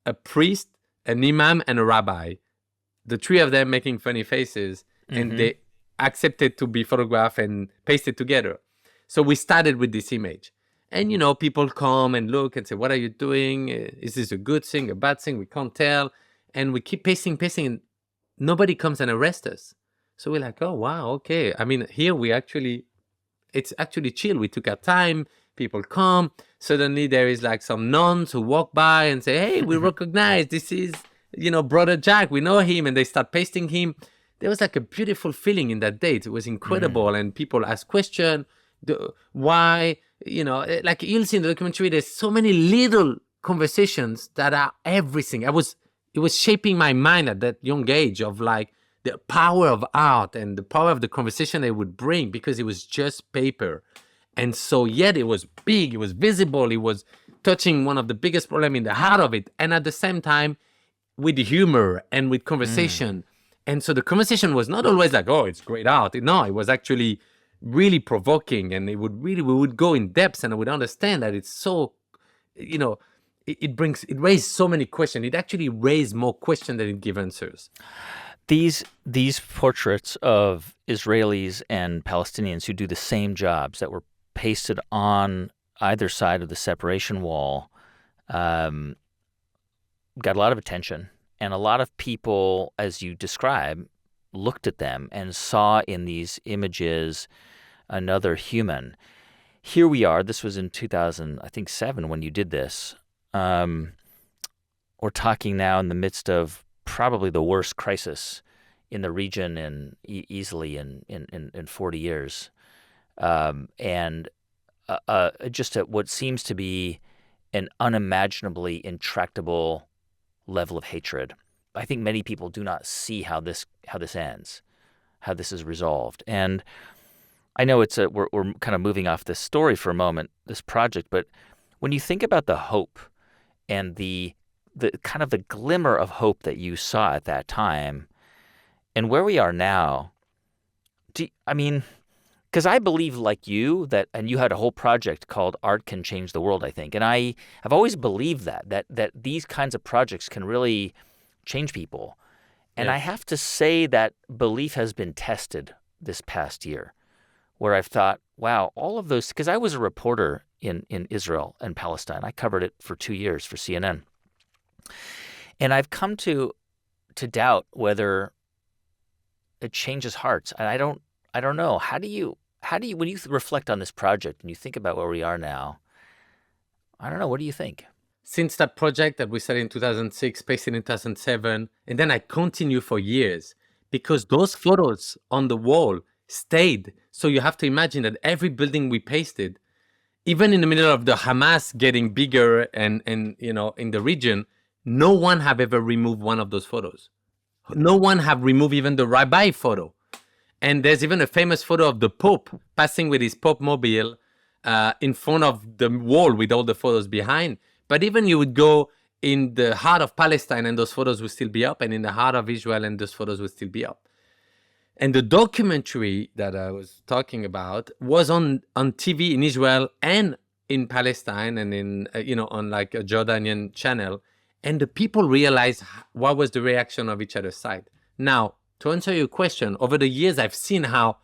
a priest, an imam, and a rabbi. The three of them making funny faces, and they accepted to be photographed and pasted together. So we started with this image. And, people come and look and say, what are you doing? Is this a good thing, a bad thing? We can't tell. And we keep pasting, and nobody comes and arrests us. So we're like, oh, wow, okay. I mean, here it's actually chill. We took our time. People come. Suddenly there is like some nuns who walk by and say, hey, we recognize this is, Brother Jack. We know him. And they start pasting him. There was like a beautiful feeling in that date. It was incredible. And people ask questions. Why? Like you'll see in the documentary, there's so many little conversations that are everything. It was shaping my mind at that young age of like the power of art and the power of the conversation they would bring, because it was just paper. And so yet it was big, it was visible, it was touching one of the biggest problems in the heart of it. And at the same time, with humor and with conversation. And so the conversation was not always like, oh, it's great art. No, it was actually really provoking, and we would go in depth, and I would understand that it's so, it raised so many questions. It actually raised more questions than it gave answers. These portraits of Israelis and Palestinians who do the same jobs that were pasted on either side of the separation wall got a lot of attention, and a lot of people, as you describe, looked at them and saw in these images another human. Here we are. This was in 2007 when you did this. We're talking now in the midst of probably the worst crisis in the region easily in 40 years. And just at what seems to be an unimaginably intractable level of hatred. I think many people do not see how this ends, how this is resolved. And I know we're kind of moving off this story for a moment, this project, but when you think about the hope and the kind of the glimmer of hope that you saw at that time and where we are now, because I believe like you and you had a whole project called Art Can Change the World, I think. And I've always believed that these kinds of projects can really change people. And I have to say that belief has been tested this past year, where I've thought, wow, all of those, because I was a reporter in Israel and Palestine. I covered it for 2 years for CNN. And I've come to doubt whether it changes hearts. And I don't know. How do you when you reflect on this project and you think about where we are now, I don't know, what do you think? Since that project that we started in 2006, pasted in 2007, and then I continue for years, because those photos on the wall stayed. So you have to imagine that every building we pasted, even in the middle of the Hamas getting bigger and in the region, no one have ever removed one of those photos. No one have removed even the rabbi photo. And there's even a famous photo of the Pope passing with his Pope mobile in front of the wall with all the photos behind. But even you would go in the heart of Palestine and those photos would still be up, and in the heart of Israel and those photos would still be up. And the documentary that I was talking about was on TV in Israel and in Palestine and in, on like a Jordanian channel. And the people realized what was the reaction of each other's side. Now, to answer your question, over the years, I've seen how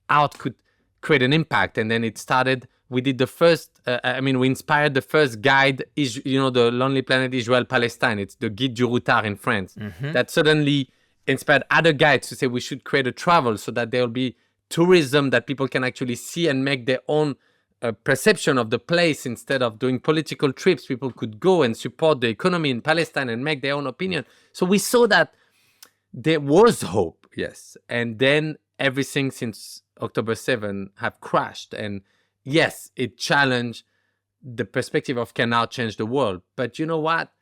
art could create an impact. And then it started, we did the first, we inspired the first guide, the Lonely Planet Israel-Palestinian. It's the Guide du Routard in France. That suddenly inspired other guides to say we should create a travel so that there will be tourism that people can actually see and make their own perception of the place. Instead of doing political trips, people could go and support the economy in Palestine and make their own opinion. So we saw that there was hope, yes. And then everything since October 7 have crashed. And yes, it challenged the perspective of can art change the world. But you know what?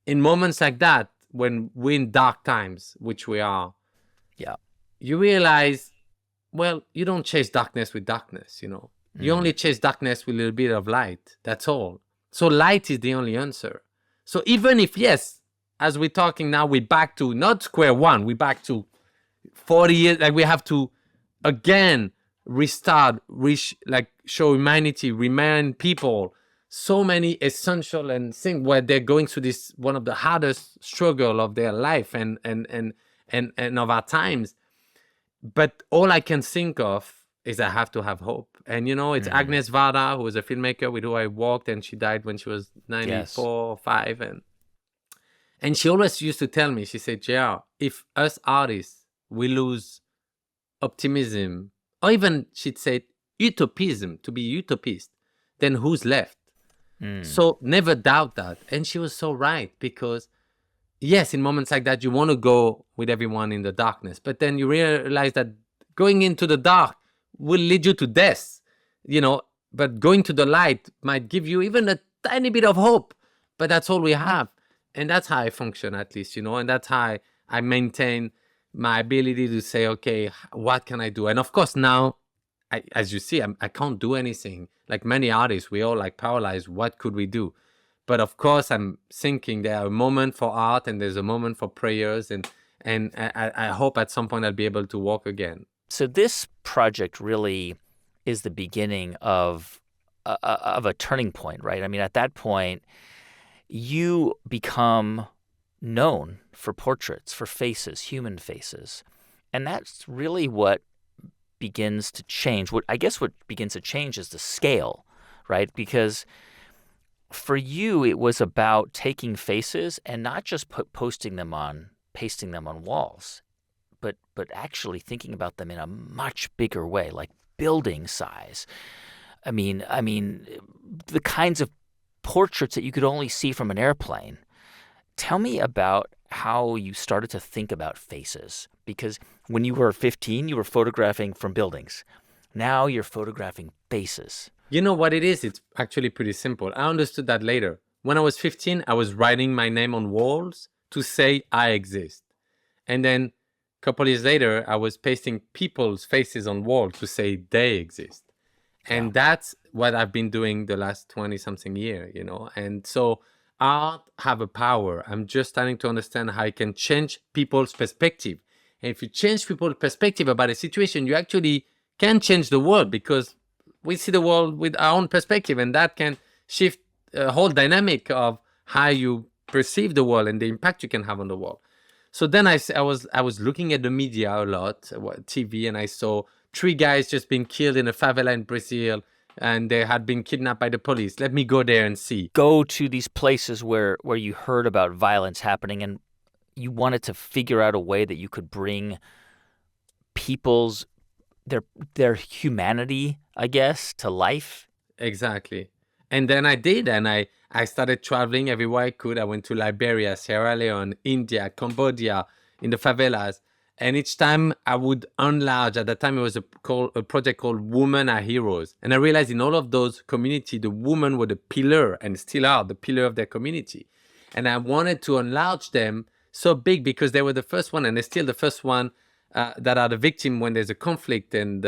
In moments like that, when we're in dark times, which we are, you realize, well, you don't chase darkness with darkness, You only chase darkness with a little bit of light. That's all. So light is the only answer. So even if, yes, as we're talking now, we're back to not square one, we're back to 40 years, like we have to again restart, show humanity, remind people so many essential and things where they're going through this, one of the hardest struggle of their life and of our times. But all I can think of is I have to have hope. And, it's Agnes Varda, who was a filmmaker with who I worked, and she died when she was 94 or 5. And she always used to tell me, she said, JR, if us artists, we lose optimism, or even she'd say utopism, to be utopist, then who's left? So never doubt that. And she was so right, because yes, in moments like that, you want to go with everyone in the darkness, but then you realize that going into the dark will lead you to death, but going to the light might give you even a tiny bit of hope, but that's all we have. And that's how I function, at least, and that's how I maintain my ability to say, okay, what can I do? And of course, now, as you see, I can't do anything. Like many artists, we all paralyzed. What could we do? But of course, I'm thinking there are a moment for art and there's a moment for prayers. And I hope at some point I'll be able to walk again. So this project really is the beginning of a turning point, right? I mean, at that point, you become known for portraits, for faces, human faces. And that's really what begins to change. What begins to change is the scale, right? Because for you, it was about taking faces and not just pasting them on walls, but actually thinking about them in a much bigger way, like building size. I mean, the kinds of portraits that you could only see from an airplane. Tell me about how you started to think about faces, because when you were 15, you were photographing from buildings. Now you're photographing faces. You know what it is? It's actually pretty simple. I understood that later. When I was 15, I was writing my name on walls to say I exist. And then a couple years later, I was pasting people's faces on walls to say they exist. And that's what I've been doing the last 20-something year, And so art have a power. I'm just starting to understand how it can change people's perspective. And if you change people's perspective about a situation, you actually can change the world, because we see the world with our own perspective, and that can shift a whole dynamic of how you perceive the world and the impact you can have on the world. So then I was looking at the media a lot, TV, and I saw 3 guys just being killed in a favela in Brazil, and they had been kidnapped by the police. Let me go there and see. Go to these places where you heard about violence happening, and you wanted to figure out a way that you could bring people's their humanity, I guess, to life. Exactly. And then I did, and I started traveling everywhere I could. I went to Liberia, Sierra Leone, India, Cambodia, in the favelas. And each time I would enlarge. At that time, it was a project called Women Are Heroes. And I realized in all of those communities, the women were the pillar, and still are the pillar of their community. And I wanted to enlarge them so big, because they were the first one, and they're still the first one that are the victim when there's a conflict and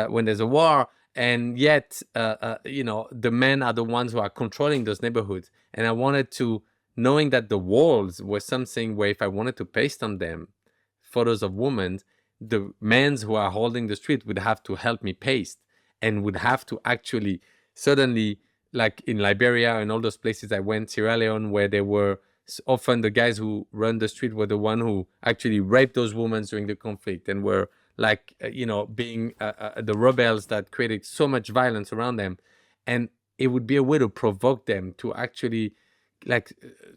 when there's a war. And yet, the men are the ones who are controlling those neighborhoods. And I wanted to, knowing that the walls were something where if I wanted to paste on them photos of women, the men who are holding the street would have to help me paste, and would have to actually suddenly, like in Liberia and all those places I went, Sierra Leone, where there were often the guys who run the street were the one who actually raped those women during the conflict and were like, being the rebels that created so much violence around them. And it would be a way to provoke them to actually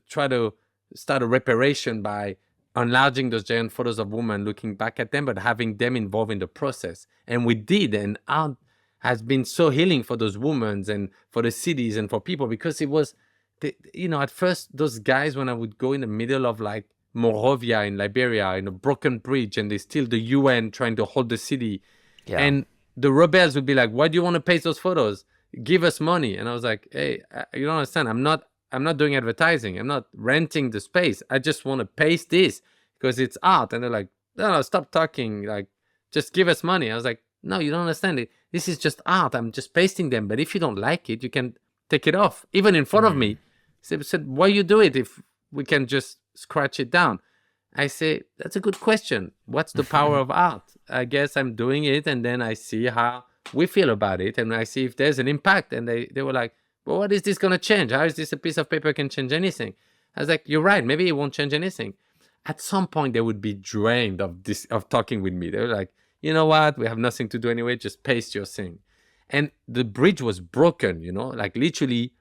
try to start a reparation by enlarging those giant photos of women looking back at them, but having them involved in the process. And we did, and art has been so healing for those women and for the cities and for people, because it was, at first, those guys, when I would go in the middle of like Monrovia in Liberia, in a broken bridge, and there's still the UN trying to hold the city. Yeah. And the rebels would be like, why do you want to paste those photos? Give us money. And I was like, hey, you don't understand. I'm not doing advertising. I'm not renting the space. I just want to paste this because it's art. And they're like, no, stop talking. Like, just give us money. I was like, no, you don't understand it. This is just art. I'm just pasting them. But if you don't like it, you can take it off. Even in front of me. Said, why you do it if we can just scratch it down? I say, that's a good question. What's the power of art? I guess I'm doing it, and then I see how we feel about it, and I see if there's an impact. And they were like, well, what is this going to change? How is this a piece of paper can change anything? I was like, you're right. Maybe it won't change anything. At some point, they would be drained of talking with me. They were like, you know what? We have nothing to do anyway. Just paste your thing. And the bridge was broken, like literally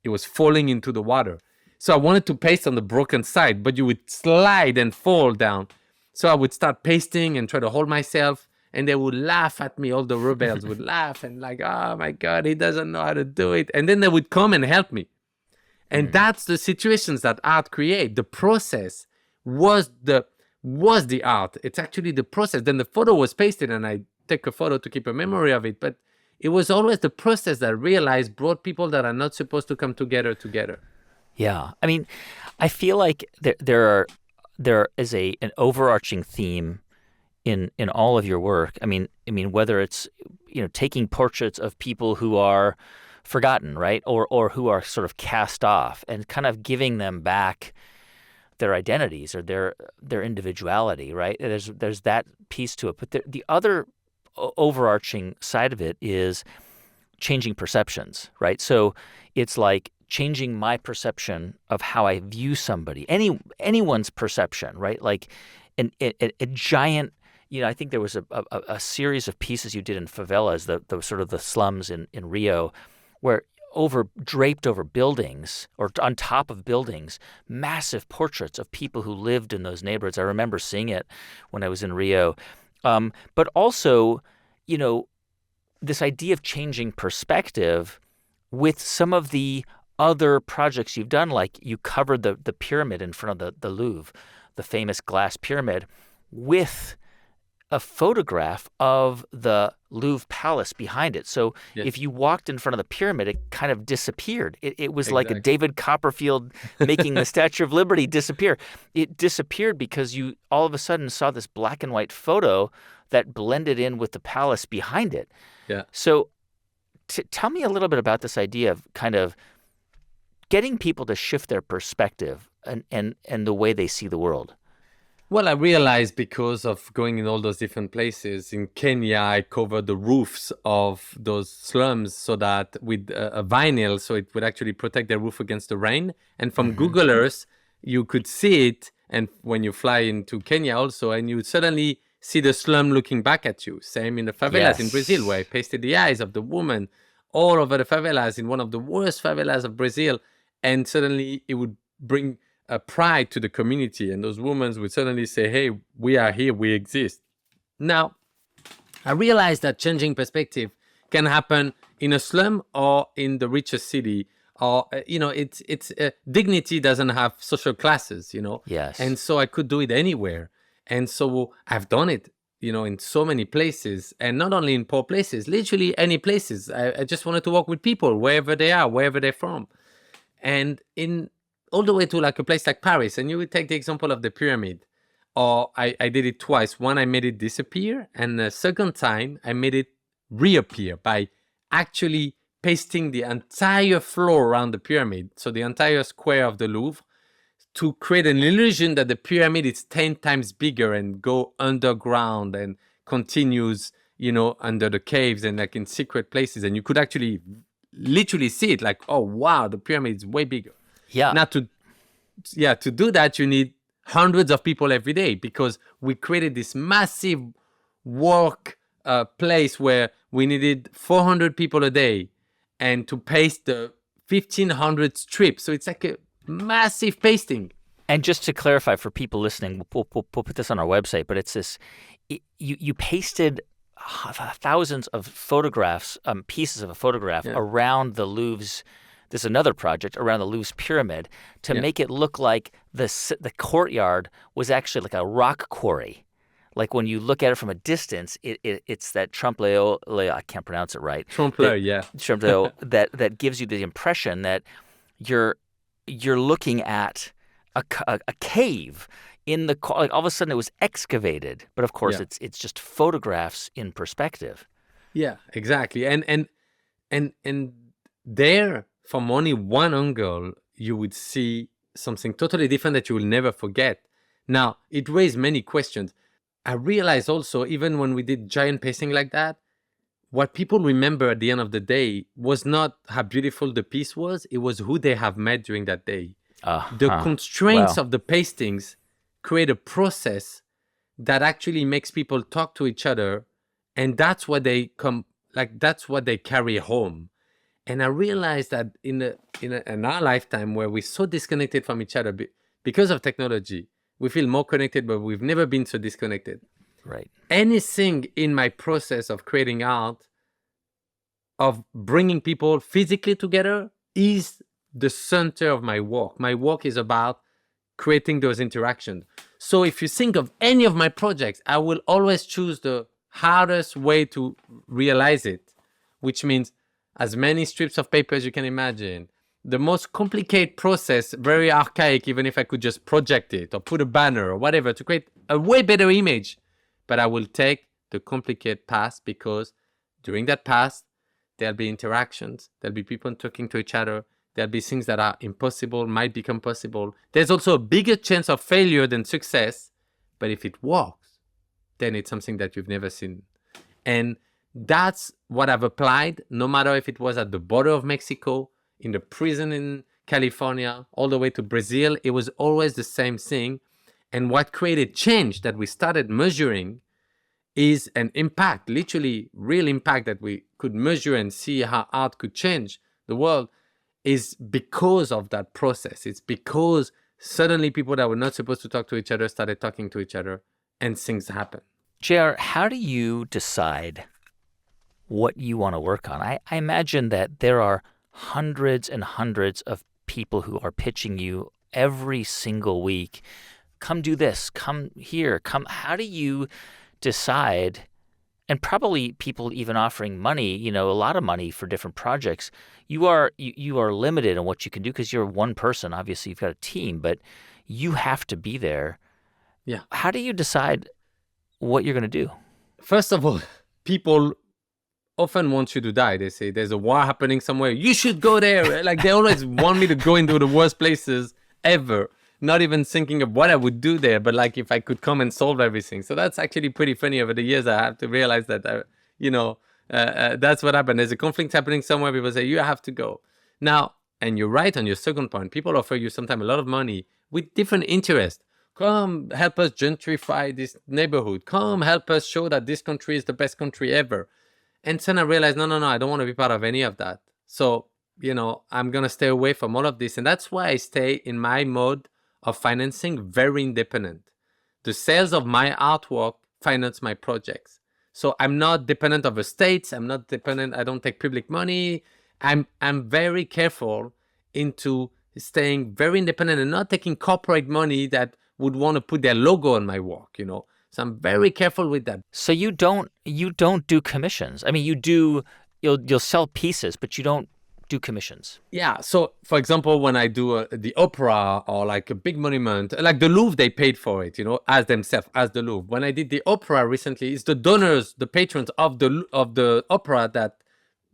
it was falling into the water. So I wanted to paste on the broken side, but you would slide and fall down. So I would start pasting and try to hold myself, and they would laugh at me. All the rebels would laugh and like, oh my God, he doesn't know how to do it. And then they would come and help me. And that's the situations that art create. The process was the art. It's actually the process. Then the photo was pasted, and I take a photo to keep a memory of it. But it was always the process that I realized brought people that are not supposed to come together. Yeah. I mean, I feel like there is an overarching theme in all of your work. I mean, whether it's, taking portraits of people who are forgotten, right? Or who are sort of cast off, and kind of giving them back their identities or their individuality, right? There's that piece to it. But the other overarching side of it is changing perceptions, right? So it's like changing my perception of how I view somebody, anyone's perception, right? Like a giant, I think there was a series of pieces you did in favelas, the sort of the slums in Rio, where draped over buildings or on top of buildings, massive portraits of people who lived in those neighborhoods. I remember seeing it when I was in Rio. But also, this idea of changing perspective with some of the other projects you've done, like you covered the pyramid in front of the Louvre, the famous glass pyramid, with a photograph of the Louvre Palace behind it. So if you walked in front of the pyramid, it kind of disappeared. It was like a David Copperfield making the Statue of Liberty disappear. It disappeared because you all of a sudden saw this black and white photo that blended in with the palace behind it. Yeah. So tell me a little bit about this idea of kind of getting people to shift their perspective and the way they see the world. Well, I realized because of going in all those different places in Kenya, I covered the roofs of those slums so that with a vinyl, so it would actually protect their roof against the rain. And from Google Earth, you could see it. And when you fly into Kenya also, and you suddenly see the slum looking back at you. Same in the favelas in Brazil, where I pasted the eyes of the woman all over the favelas in one of the worst favelas of Brazil. And suddenly it would bring a pride to the community, and those women would suddenly say, hey, we are here, we exist. Now, I realized that changing perspective can happen in a slum or in the richest city, or, it's dignity doesn't have social classes, Yes. And so I could do it anywhere. And so I've done it, in so many places, and not only in poor places, literally any places. I just wanted to work with people, wherever they are, wherever they're from. And all the way to like a place like Paris. And you would take the example of the pyramid. Or I did it twice. One, I made it disappear. And the second time, I made it reappear by actually pasting the entire floor around the pyramid. So the entire square of the Louvre, to create an illusion that the pyramid is 10 times bigger and go underground and continues, under the caves and like in secret places. And you could actually literally see it like, oh, wow, the pyramid is way bigger. Yeah. Not to to do that, you need hundreds of people every day, because we created this massive work place where we needed 400 people a day and to paste the 1,500 strips. So it's like a massive pasting. And just to clarify for people listening, we'll put this on our website, but it's this, you pasted thousands of photographs, pieces of a photograph around the Louvre's, this is another project, around the Louvre's Pyramid to make it look like the courtyard was actually like a rock quarry. Like when you look at it from a distance, it's that trompe-l'oeil, I can't pronounce it right. Trompe-l'oeil, Trompe-l'oeil that gives you the impression that you're looking at a cave in the, like all of a sudden it was excavated, but of course it's just photographs in perspective. Yeah, exactly. And there, from only one angle, you would see something totally different that you will never forget. Now, it raised many questions. I realized also, even when we did giant pasting like that, what people remember at the end of the day was not how beautiful the piece was, it was who they have met during that day. The constraints of the pastings create a process that actually makes people talk to each other, and that's what they that's what they carry home. And I realized that in our lifetime, where we're so disconnected from each other because of technology, we feel more connected, but we've never been so disconnected. Right. Anything in my process of creating art, of bringing people physically together, is the center of my work. My work is about creating those interactions. So if you think of any of my projects, I will always choose the hardest way to realize it, which means as many strips of paper as you can imagine. The most complicated process, very archaic, even if I could just project it or put a banner or whatever to create a way better image. But I will take the complicated path, because during that path, there'll be interactions, there'll be people talking to each other, there'll be things that are impossible, might become possible. There's also a bigger chance of failure than success, but if it works, then it's something that you've never seen. And that's what I've applied, no matter if it was at the border of Mexico, in the prison in California, all the way to Brazil. It was always the same thing. And what created change that we started measuring is an impact, literally real impact that we could measure and see how art could change the world, is because of that process. It's because suddenly people that were not supposed to talk to each other started talking to each other, and things happen. JR, how do you decide what you want to work on? I imagine that there are hundreds and hundreds of people who are pitching you every single week. Come do this, come here, come. How do you decide? And probably people even offering money, a lot of money for different projects. You are limited in what you can do because you're one person. Obviously, you've got a team, but you have to be there. Yeah. How do you decide what you're going to do? First of all, people often want you to die. They say there's a war happening somewhere, you should go there. Like they always want me to go into the worst places ever, not even thinking of what I would do there, but like if I could come and solve everything. So that's actually pretty funny. Over the years, I have to realize that that's what happened. There's a conflict happening somewhere, people say you have to go. Now, and you're right on your second point, people offer you sometimes a lot of money with different interests. Come help us gentrify this neighborhood, come help us show that this country is the best country ever. And then I realized, no, I don't want to be part of any of that. So, I'm going to stay away from all of this. And that's why I stay in my mode of financing, very independent. The sales of my artwork finance my projects. So I'm not dependent of the states. I'm not dependent. I don't take public money. I'm very careful into staying very independent and not taking corporate money that would want to put their logo on my work, So I'm very careful with that. So you don't do commissions. I mean, you'll sell pieces, but you don't do commissions. Yeah. So, for example, when I do the opera or like a big monument, like the Louvre, they paid for it, as themselves, as the Louvre. When I did the opera recently, it's the donors, the patrons of the opera that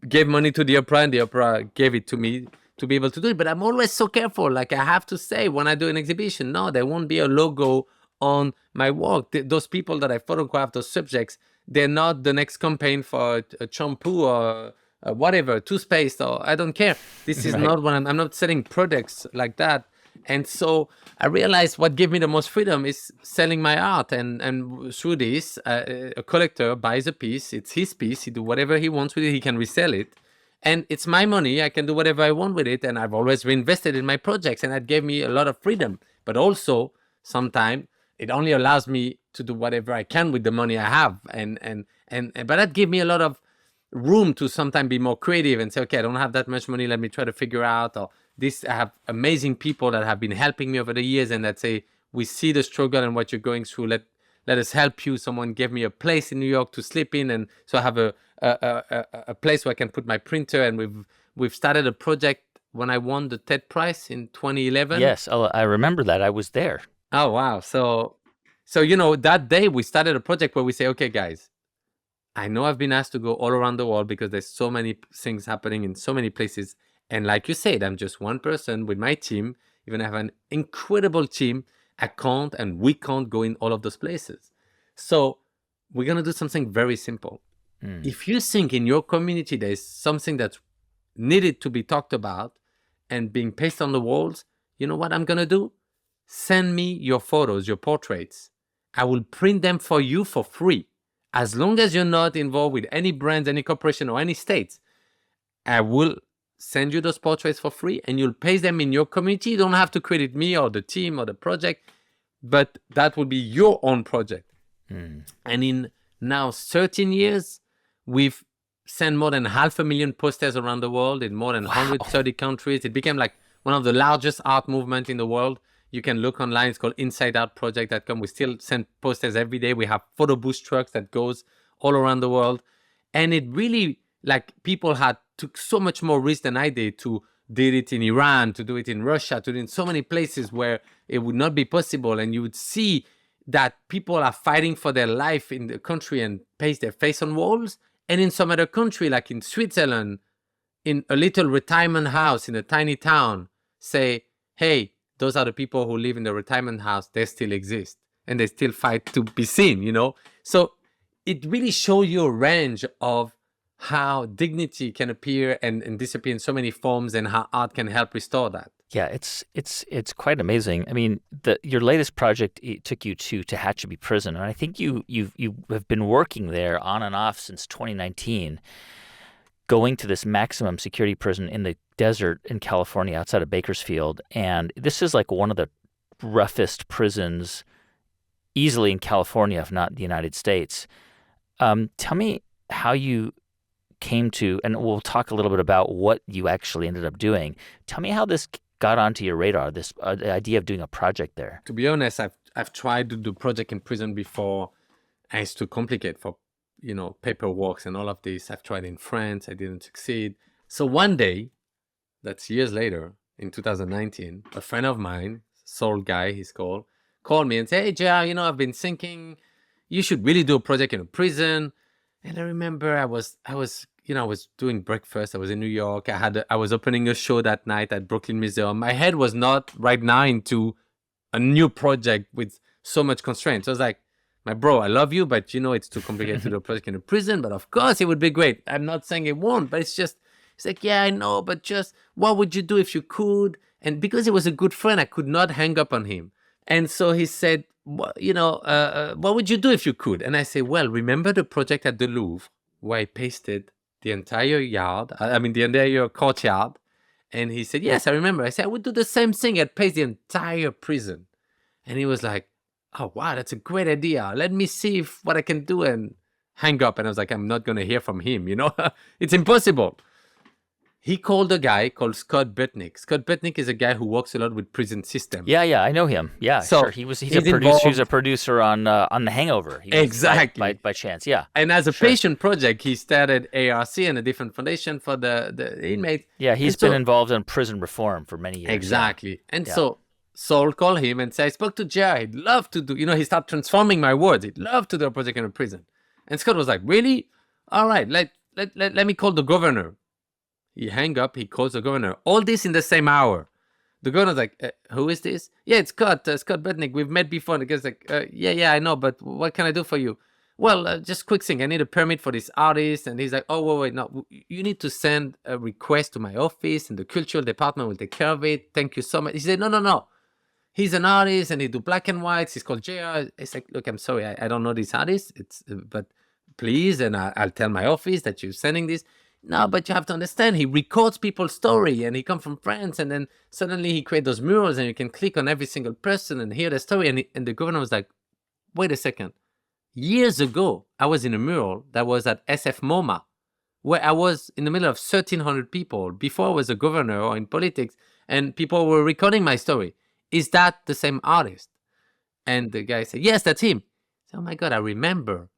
gave money to the opera, and the opera gave it to me to be able to do it. But I'm always so careful. Like I have to say, when I do an exhibition, no, there won't be a logo on my work. Those people that I photograph, those subjects, they're not the next campaign for a shampoo or whatever, toothpaste, or I don't care. This is not what I'm not selling products like that. And so I realized what gave me the most freedom is selling my art. And through this, a collector buys a piece. It's his piece. He do whatever he wants with it. He can resell it. And it's my money. I can do whatever I want with it. And I've always reinvested in my projects. And that gave me a lot of freedom. But also, sometimes it only allows me to do whatever I can with the money I have. But that gave me a lot of room to sometimes be more creative and say, okay, I don't have that much money. Let me try to figure out. Or this, I have amazing people that have been helping me over the years and that say, we see the struggle and what you're going through. Let us help you. Someone gave me a place in New York to sleep in. And so I have a place where I can put my printer. And we've started a project when I won the TED Prize in 2011. Yes, I remember that. I was there. Oh, wow. So that day we started a project where we say, okay, guys, I know I've been asked to go all around the world because there's so many things happening in so many places. And like you said, I'm just one person with my team. Even I have an incredible team. I can't and we can't go in all of those places. So we're going to do something very simple. If you think in your community there's something that's needed to be talked about and being pasted on the walls, you know what I'm going to do? Send me your photos, your portraits. I will print them for you for free. As long as you're not involved with any brands, any corporation, or any states, I will send you those portraits for free and you'll paste them in your community. You don't have to credit me or the team or the project, but that will be your own project. And in now 13 years, we've sent more than 500,000 posters around the world in more than 130 countries. It became like one of the largest art movements in the world. You can look online. It's called InsideOutProject.com. We still send posters every day. We have photo booth trucks that goes all around the world. And it really, like, people took so much more risk than I did to do it in Iran, to do it in Russia, to do it in so many places where it would not be possible. And you would see that people are fighting for their life in the country and paste their face on walls. And in some other country, like in Switzerland, in a little retirement house in a tiny town, say, hey, those are the people who live in the retirement house. They still exist and they still fight to be seen, So it really shows you a range of how dignity can appear and disappear in so many forms and how art can help restore that. Yeah, it's quite amazing. I mean, your latest project took you to Tehachapi prison, and I think you have been working there on and off since 2019, going to this maximum security prison in the desert in California outside of Bakersfield. And this is like one of the roughest prisons easily in California, if not the United States. Tell me how you came to, and we'll talk a little bit about what you actually ended up doing. Tell me how this got onto your radar, this the idea of doing a project there. To be honest, I've tried to do project in prison before, and it's too complicated for paperwork and all of this. I've tried in France, I didn't succeed. So one day, that's years later, in 2019, a friend of mine, Soul Guy, he's called me and said, hey, JR, I've been thinking you should really do a project in a prison. And I remember I was doing breakfast. I was in New York. I was opening a show that night at Brooklyn Museum. My head was not right now into a new project with so much constraints. So I was like, my bro, I love you, but it's too complicated to do a project in a prison. But of course it would be great. I'm not saying it won't, but it's like, yeah, I know, but just what would you do if you could? And because he was a good friend, I could not hang up on him. And so he said, what would you do if you could? And I say, well, remember the project at the Louvre where I pasted the entire the entire courtyard? And he said, yes, I remember. I said, I would do the same thing. I'd paste the entire prison. And he was like, oh, wow, that's a great idea. Let me see what I can do, and hang up. And I was like, I'm not going to hear from him, It's impossible. He called a guy called Scott Butnick. Scott Butnick is a guy who works a lot with prison systems. Yeah, I know him. Yeah, so sure. He's a producer on The Hangover. Exactly. By chance, yeah. And as a patient project, he started ARC and a different foundation for the inmates. Yeah, he's been involved in prison reform for many years. Exactly. Yeah. And so Saul called him and said, I spoke to Jared. He'd love to do, he started transforming my words. He'd love to do a project in a prison. And Scott was like, really? All right, let me call the governor. He hang up, he calls the governor. All this in the same hour. The governor's like, who is this? Yeah, it's Scott Butnick. We've met before. And the guy's like, yeah, I know, but what can I do for you? Well, just quick thing. I need a permit for this artist. And he's like, oh, wait, no. You need to send a request to my office and the cultural department will take care of it. Thank you so much. He said, no. he's an artist and he do black and whites. He's called JR. It's like, look, I'm sorry, I don't know this artist. But please, and I'll tell my office that you're sending this. No, but you have to understand, he records people's story and he come from France, and then suddenly he create those murals and you can click on every single person and hear the story. And the governor was like, wait a second. Years ago, I was in a mural that was at SF MoMA, where I was in the middle of 1,300 people before I was a governor or in politics, and people were recording my story. Is that the same artist? And the guy said, yes, that's him. I said, oh my God, I remember.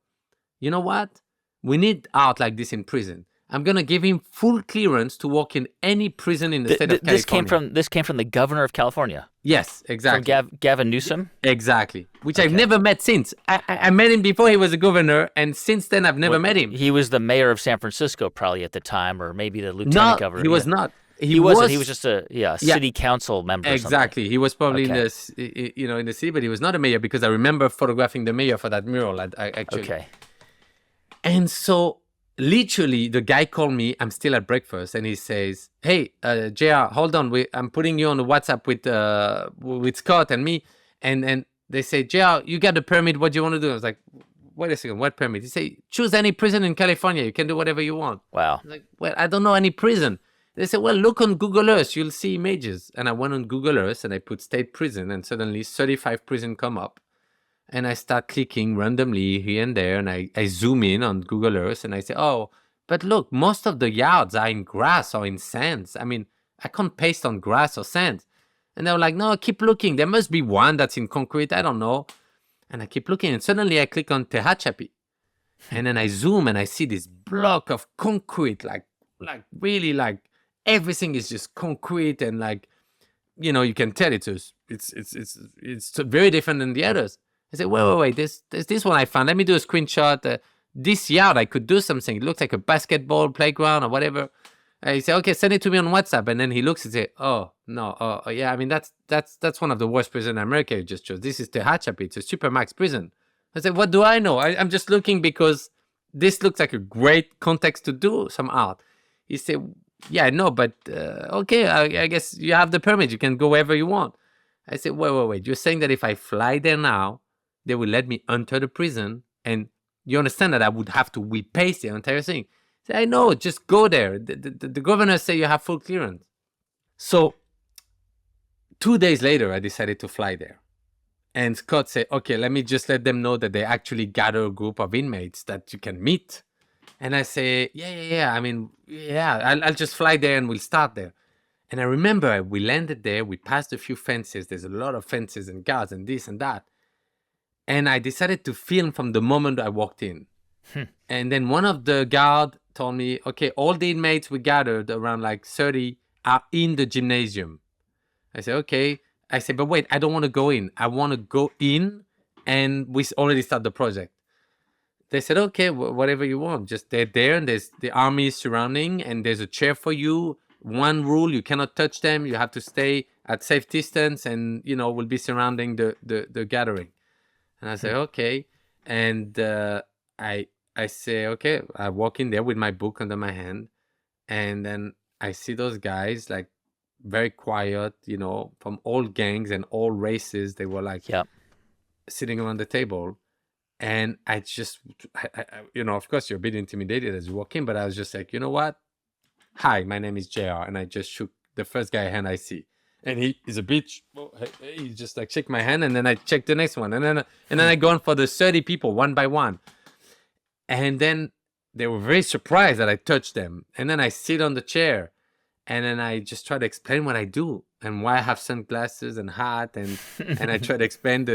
You know what? We need art like this in prison. I'm going to give him full clearance to work in any prison in the state of California. This came from the governor of California. Yes, exactly. From Gavin Newsom? Exactly. Which I've never met since. I met him before he was a governor, and since then I've never met him. He was the mayor of San Francisco probably at the time, or maybe the lieutenant governor. He was not. He wasn't. He was just a city council member. Exactly. He was probably in the city, but he was not a mayor, because I remember photographing the mayor for that mural. Actually. Okay. And so literally the guy called me. I'm still at breakfast, and he says, "Hey, JR, hold on. I'm putting you on the WhatsApp with Scott and me." And they say, JR, you got the permit. What do you want to do? I was like, wait a second, what permit? He say, choose any prison in California. You can do whatever you want. Wow. I was like, well, I don't know any prison. They said, well, look on Google Earth. You'll see images. And I went on Google Earth and I put state prison, and suddenly 35 prison come up. And I start clicking randomly here and there, and I zoom in on Google Earth and I say, oh, but look, most of the yards are in grass or in sands. I mean, I can't paste on grass or sand. And they were like, no, keep looking. There must be one that's in concrete. I don't know. And I keep looking, and suddenly I click on Tehachapi. And then I zoom and I see this block of concrete, like really like everything is just concrete, and like, you know, you can tell it's very different than the others. I said, wait, there's this one I found. Let me do a screenshot. This yard, I could do something. It looks like a basketball playground or whatever. He said, okay, send it to me on WhatsApp. And then he looks and says, oh, no, yeah, I mean, that's one of the worst prisons in America you just chose. This is Tehachapi. It's a Supermax prison. I said, what do I know? I'm just looking because this looks like a great context to do some art. He said, yeah, no, but okay, I guess you have the permit. You can go wherever you want. I said, wait. You're saying that if I fly there now, they will let me enter the prison, and you understand that I would have to repaste the entire thing. I said, I know, just go there. The governor say you have full clearance. So 2 days later, I decided to fly there. And Scott said, okay, let me just let them know that they actually gather a group of inmates that you can meet. And I say, yeah. I mean, yeah, I'll just fly there and we'll start there. And I remember we landed there. We passed a few fences. There's a lot of fences and guards and this and that. And I decided to film from the moment I walked in. And then one of the guards told me, okay, all the inmates we gathered, around like 30, are in the gymnasium. I said, okay. I said, but wait, I don't want to go in. I want to go in, and we already start the project. They said, okay, whatever you want. Just they're there, and there's the army surrounding, and there's a chair for you. One rule, you cannot touch them. You have to stay at safe distance, and, you know, we'll be surrounding the gathering. And I say, okay. And I say, okay, I walk in there with my book under my hand. And then I see those guys, like, very quiet, you know, from all gangs and all races. They were like sitting around the table. And I just, you know, of course, you're a bit intimidated as you walk in. But I was just like, you know what? Hi, my name is JR. And I just shook the first guy's hand I see. And he is a bitch. He just like shake my hand, and then I check the next one, and then I go on for the 30 people one by one, and then they were very surprised that I touched them. And then I sit on the chair, and then I just try to explain what I do and why I have sunglasses and hat, and I try to explain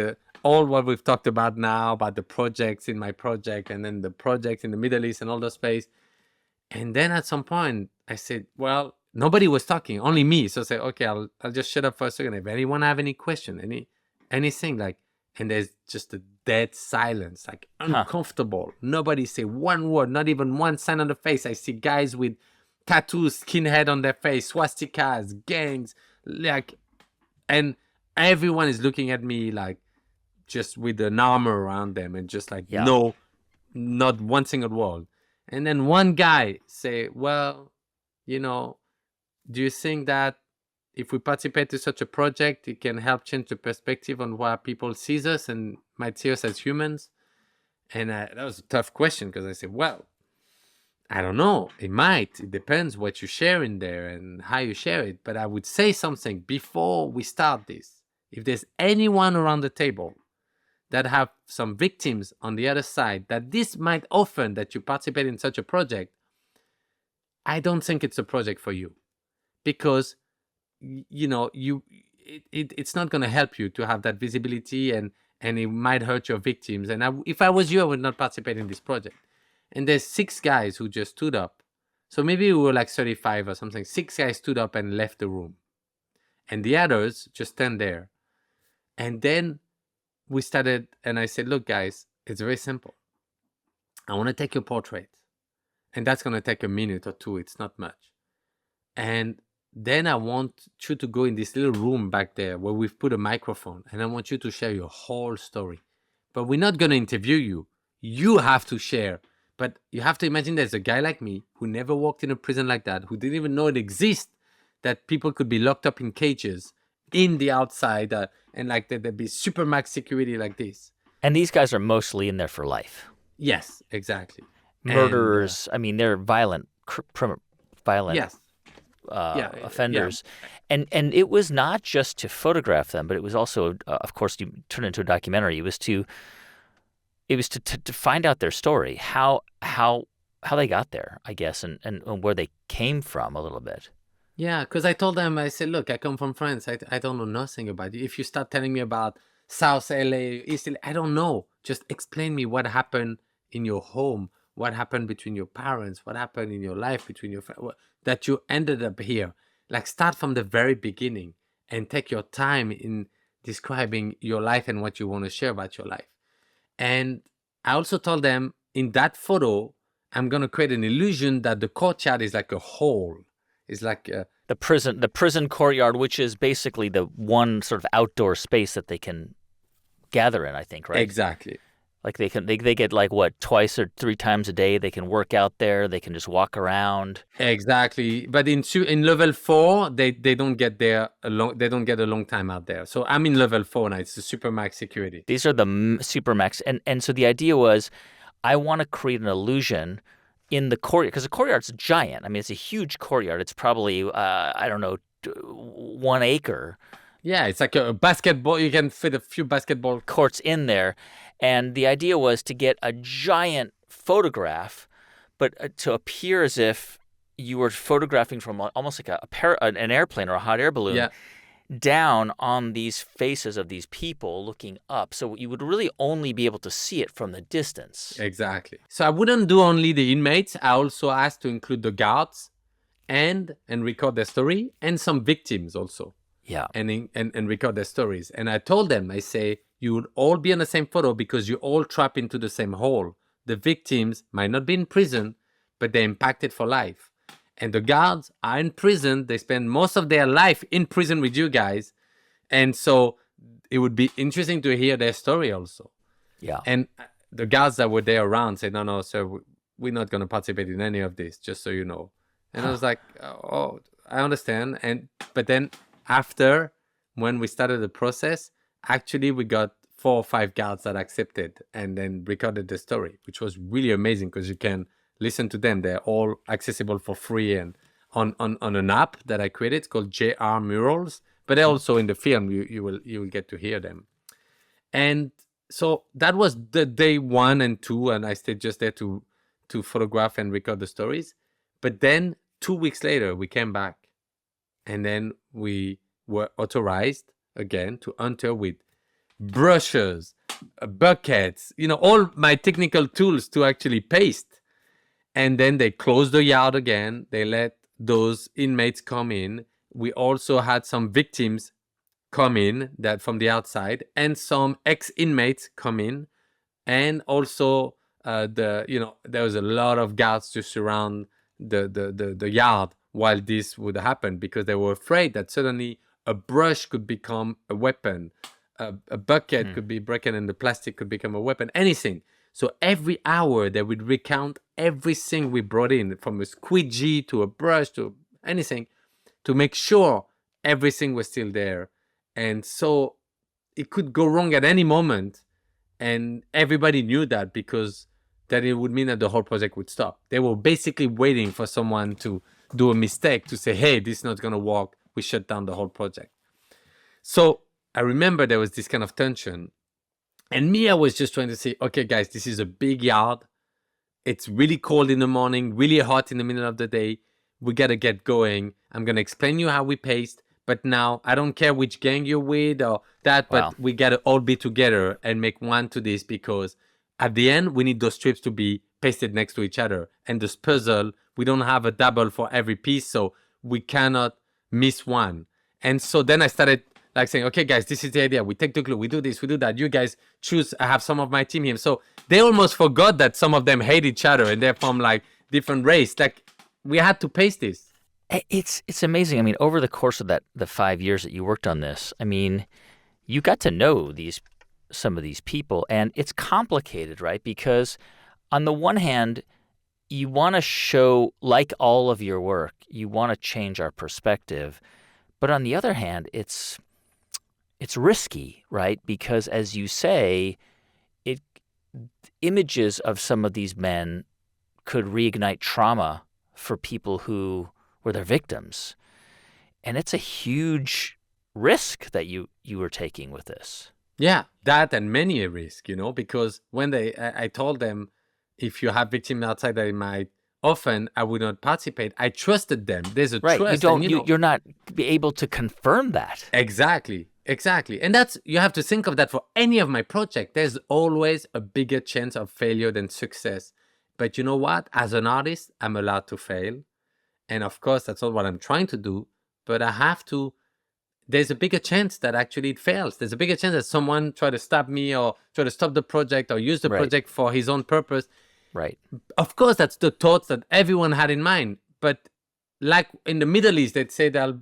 all what we've talked about now, about the projects in my project, and then the projects in the Middle East and all those space. And then at some point I said, well, nobody was talking, only me. So I said, okay, I'll just shut up for a second. If anyone have any question, anything, like, and there's just a dead silence, like uncomfortable. Nobody say one word, not even one sign on the face. I see guys with tattoos, skinhead on their face, swastikas, gangs, like, and everyone is looking at me like just with an armor around them, and just like, no, not one single word. And then one guy say, well, you know, do you think that if we participate in such a project, it can help change the perspective on why people sees us and might see us as humans. And that was a tough question because I said, well, I don't know. It might. It depends what you share in there and how you share it. But I would say something before we start this. If there's anyone around the table that have some victims on the other side, that this might often that you participate in such a project, I don't think it's a project for you, because it's not going to help you to have that visibility, and it might hurt your victims. And if I was you, I would not participate in this project. And there's 6 guys who just stood up. So maybe we were like 35 or something. 6 guys stood up and left the room, and the others just stand there. And then we started, and I said, look, guys, it's very simple. I want to take your portrait, and that's going to take a minute or 2. It's not much. And then I want you to go in this little room back there where we've put a microphone, and I want you to share your whole story. But we're not going to interview you. You have to share. But you have to imagine there's a guy like me who never walked in a prison like that, who didn't even know it exists, that people could be locked up in cages in the outside, and like there'd be Supermax security like this. And these guys are mostly in there for life. Yes, exactly. Murderers. I mean, they're violent Yes. offenders. And it was not just to photograph them, but it was also, of course, you turn it into a documentary. It was to find out their story, how they got there, I guess, and where they came from a little bit. Yeah, because I told them, I said, look, I come from France. I don't know nothing about you. If you start telling me about South LA, East LA, I don't know. Just explain me what happened in your home, what happened between your parents, what happened in your life between your friends, that you ended up here. Like, start from the very beginning and take your time in describing your life and what you want to share about your life. And I also told them, in that photo, I'm going to create an illusion that the courtyard is like a hole. It's like the prison courtyard, which is basically the one sort of outdoor space that they can gather in, I think, right? Exactly. Like they get like what, 2 or 3 times a day. They can work out there. They can just walk around. Exactly. But in level 4, they don't get there they don't get a long time out there. So I'm in level 4 now. It's the Supermax security. These are the Supermax, and so the idea was, I want to create an illusion in the courtyard, because the courtyard's giant. I mean, it's a huge courtyard. It's probably 1 acre. Yeah, it's like a basketball. You can fit a few basketball courts in there. And the idea was to get a giant photograph, but to appear as if you were photographing from almost like an airplane or a hot air balloon down on these faces of these people looking up. So you would really only be able to see it from the distance. Exactly. So I wouldn't do only the inmates. I also asked to include the guards and record their story, and some victims also. Yeah. And record their stories. And I told them, I say, you would all be on the same photo because you all trap into the same hole. The victims might not be in prison, but they're impacted for life. And the guards are in prison. They spend most of their life in prison with you guys. And so it would be interesting to hear their story also. Yeah. And the guards that were there around said, no, sir, we're not going to participate in any of this, just so you know. And I was like, oh, I understand. But then after, when we started the process, actually we got 4 or 5 guards that accepted and then recorded the story, which was really amazing because you can listen to them. They're all accessible for free and on an app that I created called JR Murals. But they're also in the film. You will get to hear them. And so that was the day 1 and 2, and I stayed just there to photograph and record the stories. But then 2 weeks later, we came back, and then we were authorized again to enter with brushes, buckets, all my technical tools to actually paste. And then they closed the yard again. They let those inmates come in. We also had some victims come in that from the outside, and some ex-inmates come in. And also there was a lot of guards to surround the yard while this would happen, because they were afraid that suddenly a brush could become a weapon, a bucket could be broken, and the plastic could become a weapon, anything. So every hour they would recount everything we brought in, from a squeegee to a brush to anything, to make sure everything was still there. And so it could go wrong at any moment. And everybody knew that, because that it would mean that the whole project would stop. They were basically waiting for someone to do a mistake to say, hey, this is not going to work. We shut down the whole project. So I remember there was this kind of tension. And me, I was just trying to say, okay, guys, this is a big yard. It's really cold in the morning, really hot in the middle of the day. We got to get going. I'm going to explain you how we paste. But now I don't care which gang you're with or that, but we got to all be together and make one to this, because at the end, we need those strips to be pasted next to each other. And this puzzle, we don't have a double for every piece, so we cannot miss one. And so then I started like saying, okay, guys, this is the idea. We take the glue, we do this, we do that. You guys choose. I have some of my team here. So they almost forgot that some of them hate each other and they're from like different race. Like, we had to paste this. It's amazing. I mean, over the course of the 5 years that you worked on this, I mean, you got to know some of these people, and it's complicated, right? Because on the one hand, you want to show, like all of your work, you want to change our perspective. But on the other hand, it's risky, right? Because as you say, images of some of these men could reignite trauma for people who were their victims. And it's a huge risk that you were taking with this. Yeah, that and many a risk, because when I told them, if you have victims outside that might, often I would not participate. I trusted them. There's a trust. You're not be able to confirm that. Exactly. And you have to think of that for any of my projects. There's always a bigger chance of failure than success. But you know what? As an artist, I'm allowed to fail. And of course, that's not what I'm trying to do. But I have to. There's a bigger chance that actually it fails. There's a bigger chance that someone try to stop me or try to stop the project or use the project for his own purpose. Right. Of course, that's the thoughts that everyone had in mind. But like in the Middle East, they'd say that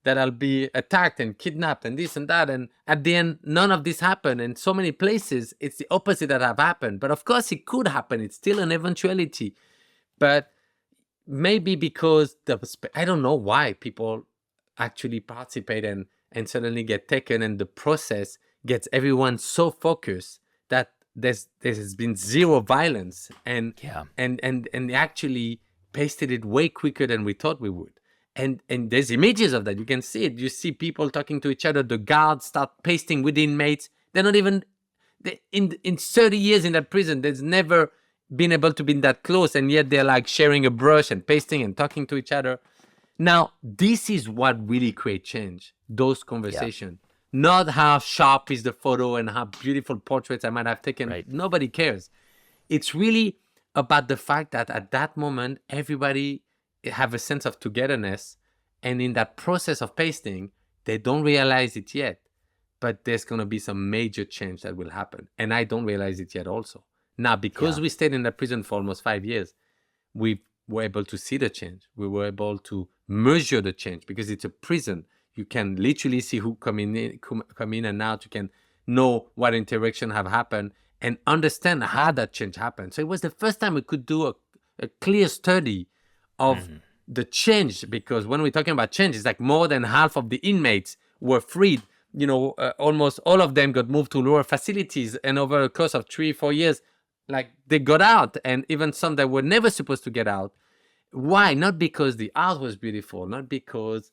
I'll be attacked and kidnapped and this and that. And at the end, none of this happened. In so many places, it's the opposite that have happened. But of course, it could happen. It's still an eventuality. But maybe because I don't know why people actually participate and suddenly get taken, and the process gets everyone so focused that there has been zero violence, and they actually pasted it way quicker than we thought we would. And there's images of that. You can see it. You see people talking to each other. The guards start pasting with inmates. They're not even in 30 years in that prison. There's never been able to be that close, and yet they're like sharing a brush and pasting and talking to each other. Now, this is what really creates change. Those conversations. Not how sharp is the photo and how beautiful portraits I might have taken. Right. Nobody cares. It's really about the fact that at that moment, everybody have a sense of togetherness. And in that process of pasting, they don't realize it yet. But there's going to be some major change that will happen. And I don't realize it yet also. Now, because we stayed in that prison for almost 5 years, we were able to see the change. We were able to measure the change, because it's a prison. You can literally see who come in and out. You can know what interaction have happened and understand how that change happened. So it was the first time we could do a clear study of the change, because when we're talking about change, it's like more than half of the inmates were freed. Almost all of them got moved to lower facilities, and over the course of 3-4 years, like they got out, and even some that were never supposed to get out. Why? Not because the art was beautiful, not because,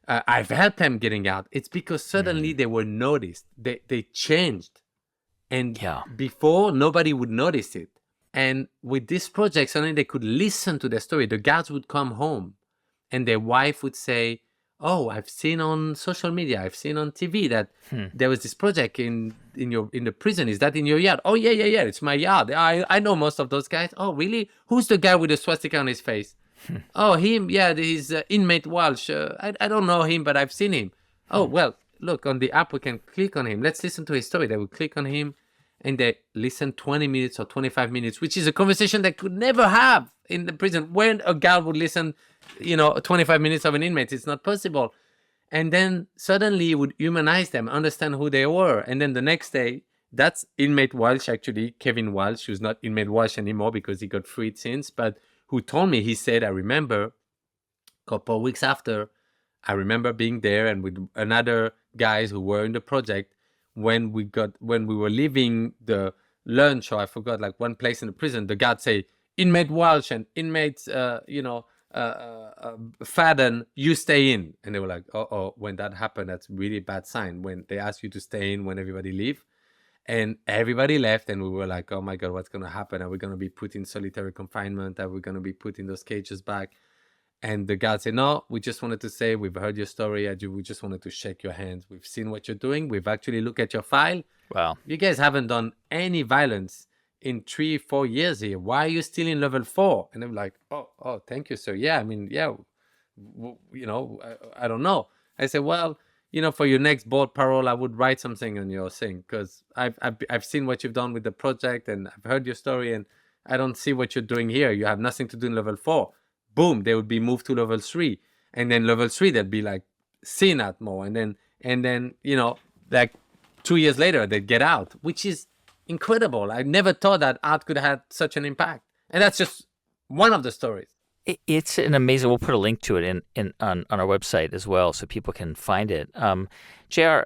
I've helped them getting out. It's because suddenly they were noticed. They changed. And before, nobody would notice it. And with this project, suddenly they could listen to their story. The guards would come home and their wife would say, oh, I've seen on social media, I've seen on TV that there was this project in the prison. Is that in your yard? Oh, yeah, it's my yard. I know most of those guys. Oh, really? Who's the guy with the swastika on his face? Oh, him. Yeah, he's inmate Walsh. I don't know him, but I've seen him. Oh, well, look, on the app, we can click on him. Let's listen to his story. They will click on him and they listen 20 minutes or 25 minutes, which is a conversation they could never have in the prison. When a guard would listen, 25 minutes of an inmate, it's not possible. And then suddenly you would humanize them, understand who they were. And then the next day, that's inmate Walsh, actually, Kevin Walsh, who's not inmate Walsh anymore because he got freed since, but who told me, he said, I remember a couple of weeks after, I remember being there and with another guys who were in the project when we were leaving the lunch, or I forgot, like one place in the prison, the guard say, inmate Walsh and inmates, Fadden, you stay in. And they were like, oh, when that happened, that's really bad sign. When they ask you to stay in when everybody leave. And everybody left, and we were like, oh my God, what's going to happen? Are we going to be put in solitary confinement? Are we going to be put in those cages back? And the guard said, no, we just wanted to say, we've heard your story. We just wanted to shake your hands. We've seen what you're doing. We've actually looked at your file. Wow. You guys haven't done any violence in 3-4 years here. Why are you still in level 4? And I'm like, oh, thank you, sir. Yeah, I mean, yeah, I don't know. I said, well, for your next board parole, I would write something on your thing, because I've seen what you've done with the project, and I've heard your story, and I don't see what you're doing here. You have nothing to do in level 4. Boom, they would be moved to level 3, and then level 3 they'd be like seen at more, and then like 2 years later they'd get out, which is incredible. I never thought that art could have such an impact, and that's just one of the stories. It's an amazing. We'll put a link to it on our website as well, so people can find it. JR,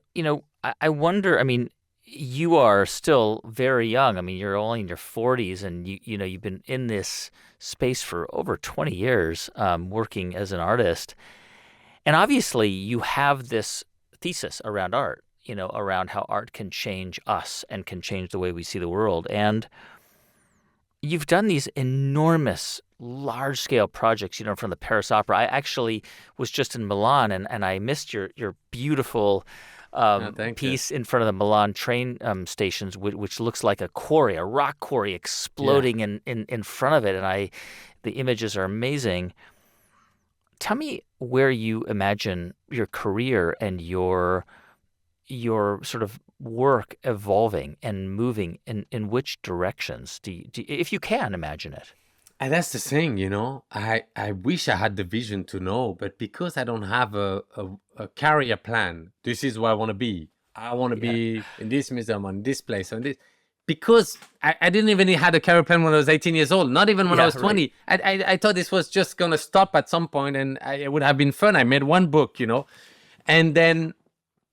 I wonder. I mean, you are still very young. I mean, you're only in your 40s, and you've been in this space for over 20 years, working as an artist. And obviously, you have this thesis around art, around how art can change us and can change the way we see the world. And you've done these enormous, large-scale projects, from the Paris Opera. I actually was just in Milan, and I missed your beautiful piece in front of the Milan train stations, which looks like a quarry, a rock quarry exploding in front of it. And the images are amazing. Tell me where you imagine your career and your sort of work evolving and moving in which directions, do you, if you can imagine it. And that's the thing, I wish I had the vision to know, but because I don't have a career plan, this is where I want to be. I want to be in this museum, on this place, on this. Because I didn't even had a career plan when I was 18 years old, not even when I was 20. Right. I thought this was just going to stop at some point, and it would have been fun. I made one book, and then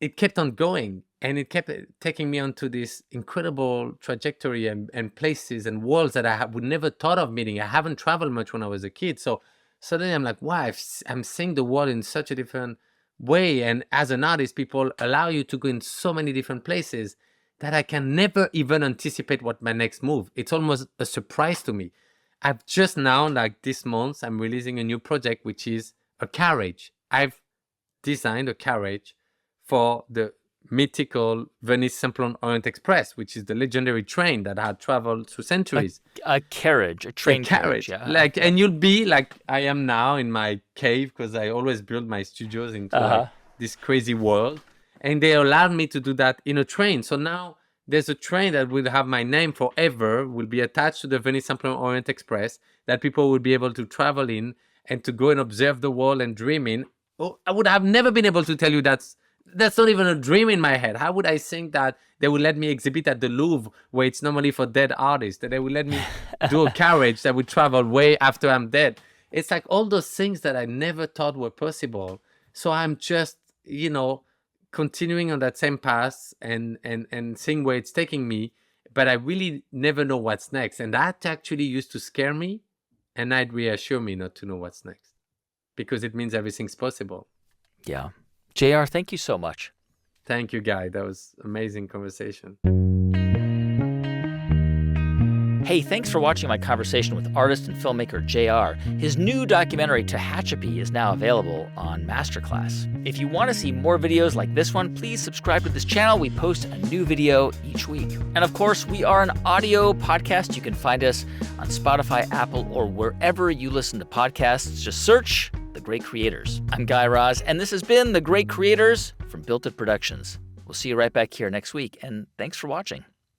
it kept on going. And it kept taking me onto this incredible trajectory and places and worlds that I would never thought of meeting. I haven't traveled much when I was a kid. So suddenly I'm like, wow, I'm seeing the world in such a different way. And as an artist, people allow you to go in so many different places that I can never even anticipate what my next move. It's almost a surprise to me. I've just now, like this month, I'm releasing a new project, which is a carriage. I've designed a carriage for the mythical Venice Simplon Orient Express, which is the legendary train that had traveled through centuries. A train carriage. Yeah. And you'll be like I am now in my cave, because I always build my studios into this crazy world. And they allowed me to do that in a train. So now there's a train that will have my name forever, will be attached to the Venice Simplon Orient Express, that people will be able to travel in and to go and observe the world and dream in. Oh, I would have never been able to tell you that's not even a dream in my head. How would I think that they would let me exhibit at the Louvre, where it's normally for dead artists, that they would let me do a carriage that would travel way after I'm dead? It's like all those things that I never thought were possible. So I'm just, continuing on that same path and seeing where it's taking me, but I really never know what's next. And that actually used to scare me, and I'd reassure me not to know what's next, because it means everything's possible. Yeah. JR, thank you so much. Thank you, Guy. That was amazing conversation. Hey, thanks for watching my conversation with artist and filmmaker JR. His new documentary, Tehachapi, is now available on Masterclass. If you want to see more videos like this one, please subscribe to this channel. We post a new video each week. And of course, we are an audio podcast. You can find us on Spotify, Apple, or wherever you listen to podcasts. Just search The Great Creators. I'm Guy Raz, and this has been The Great Creators from Built It Productions. We'll see you right back here next week, and thanks for watching.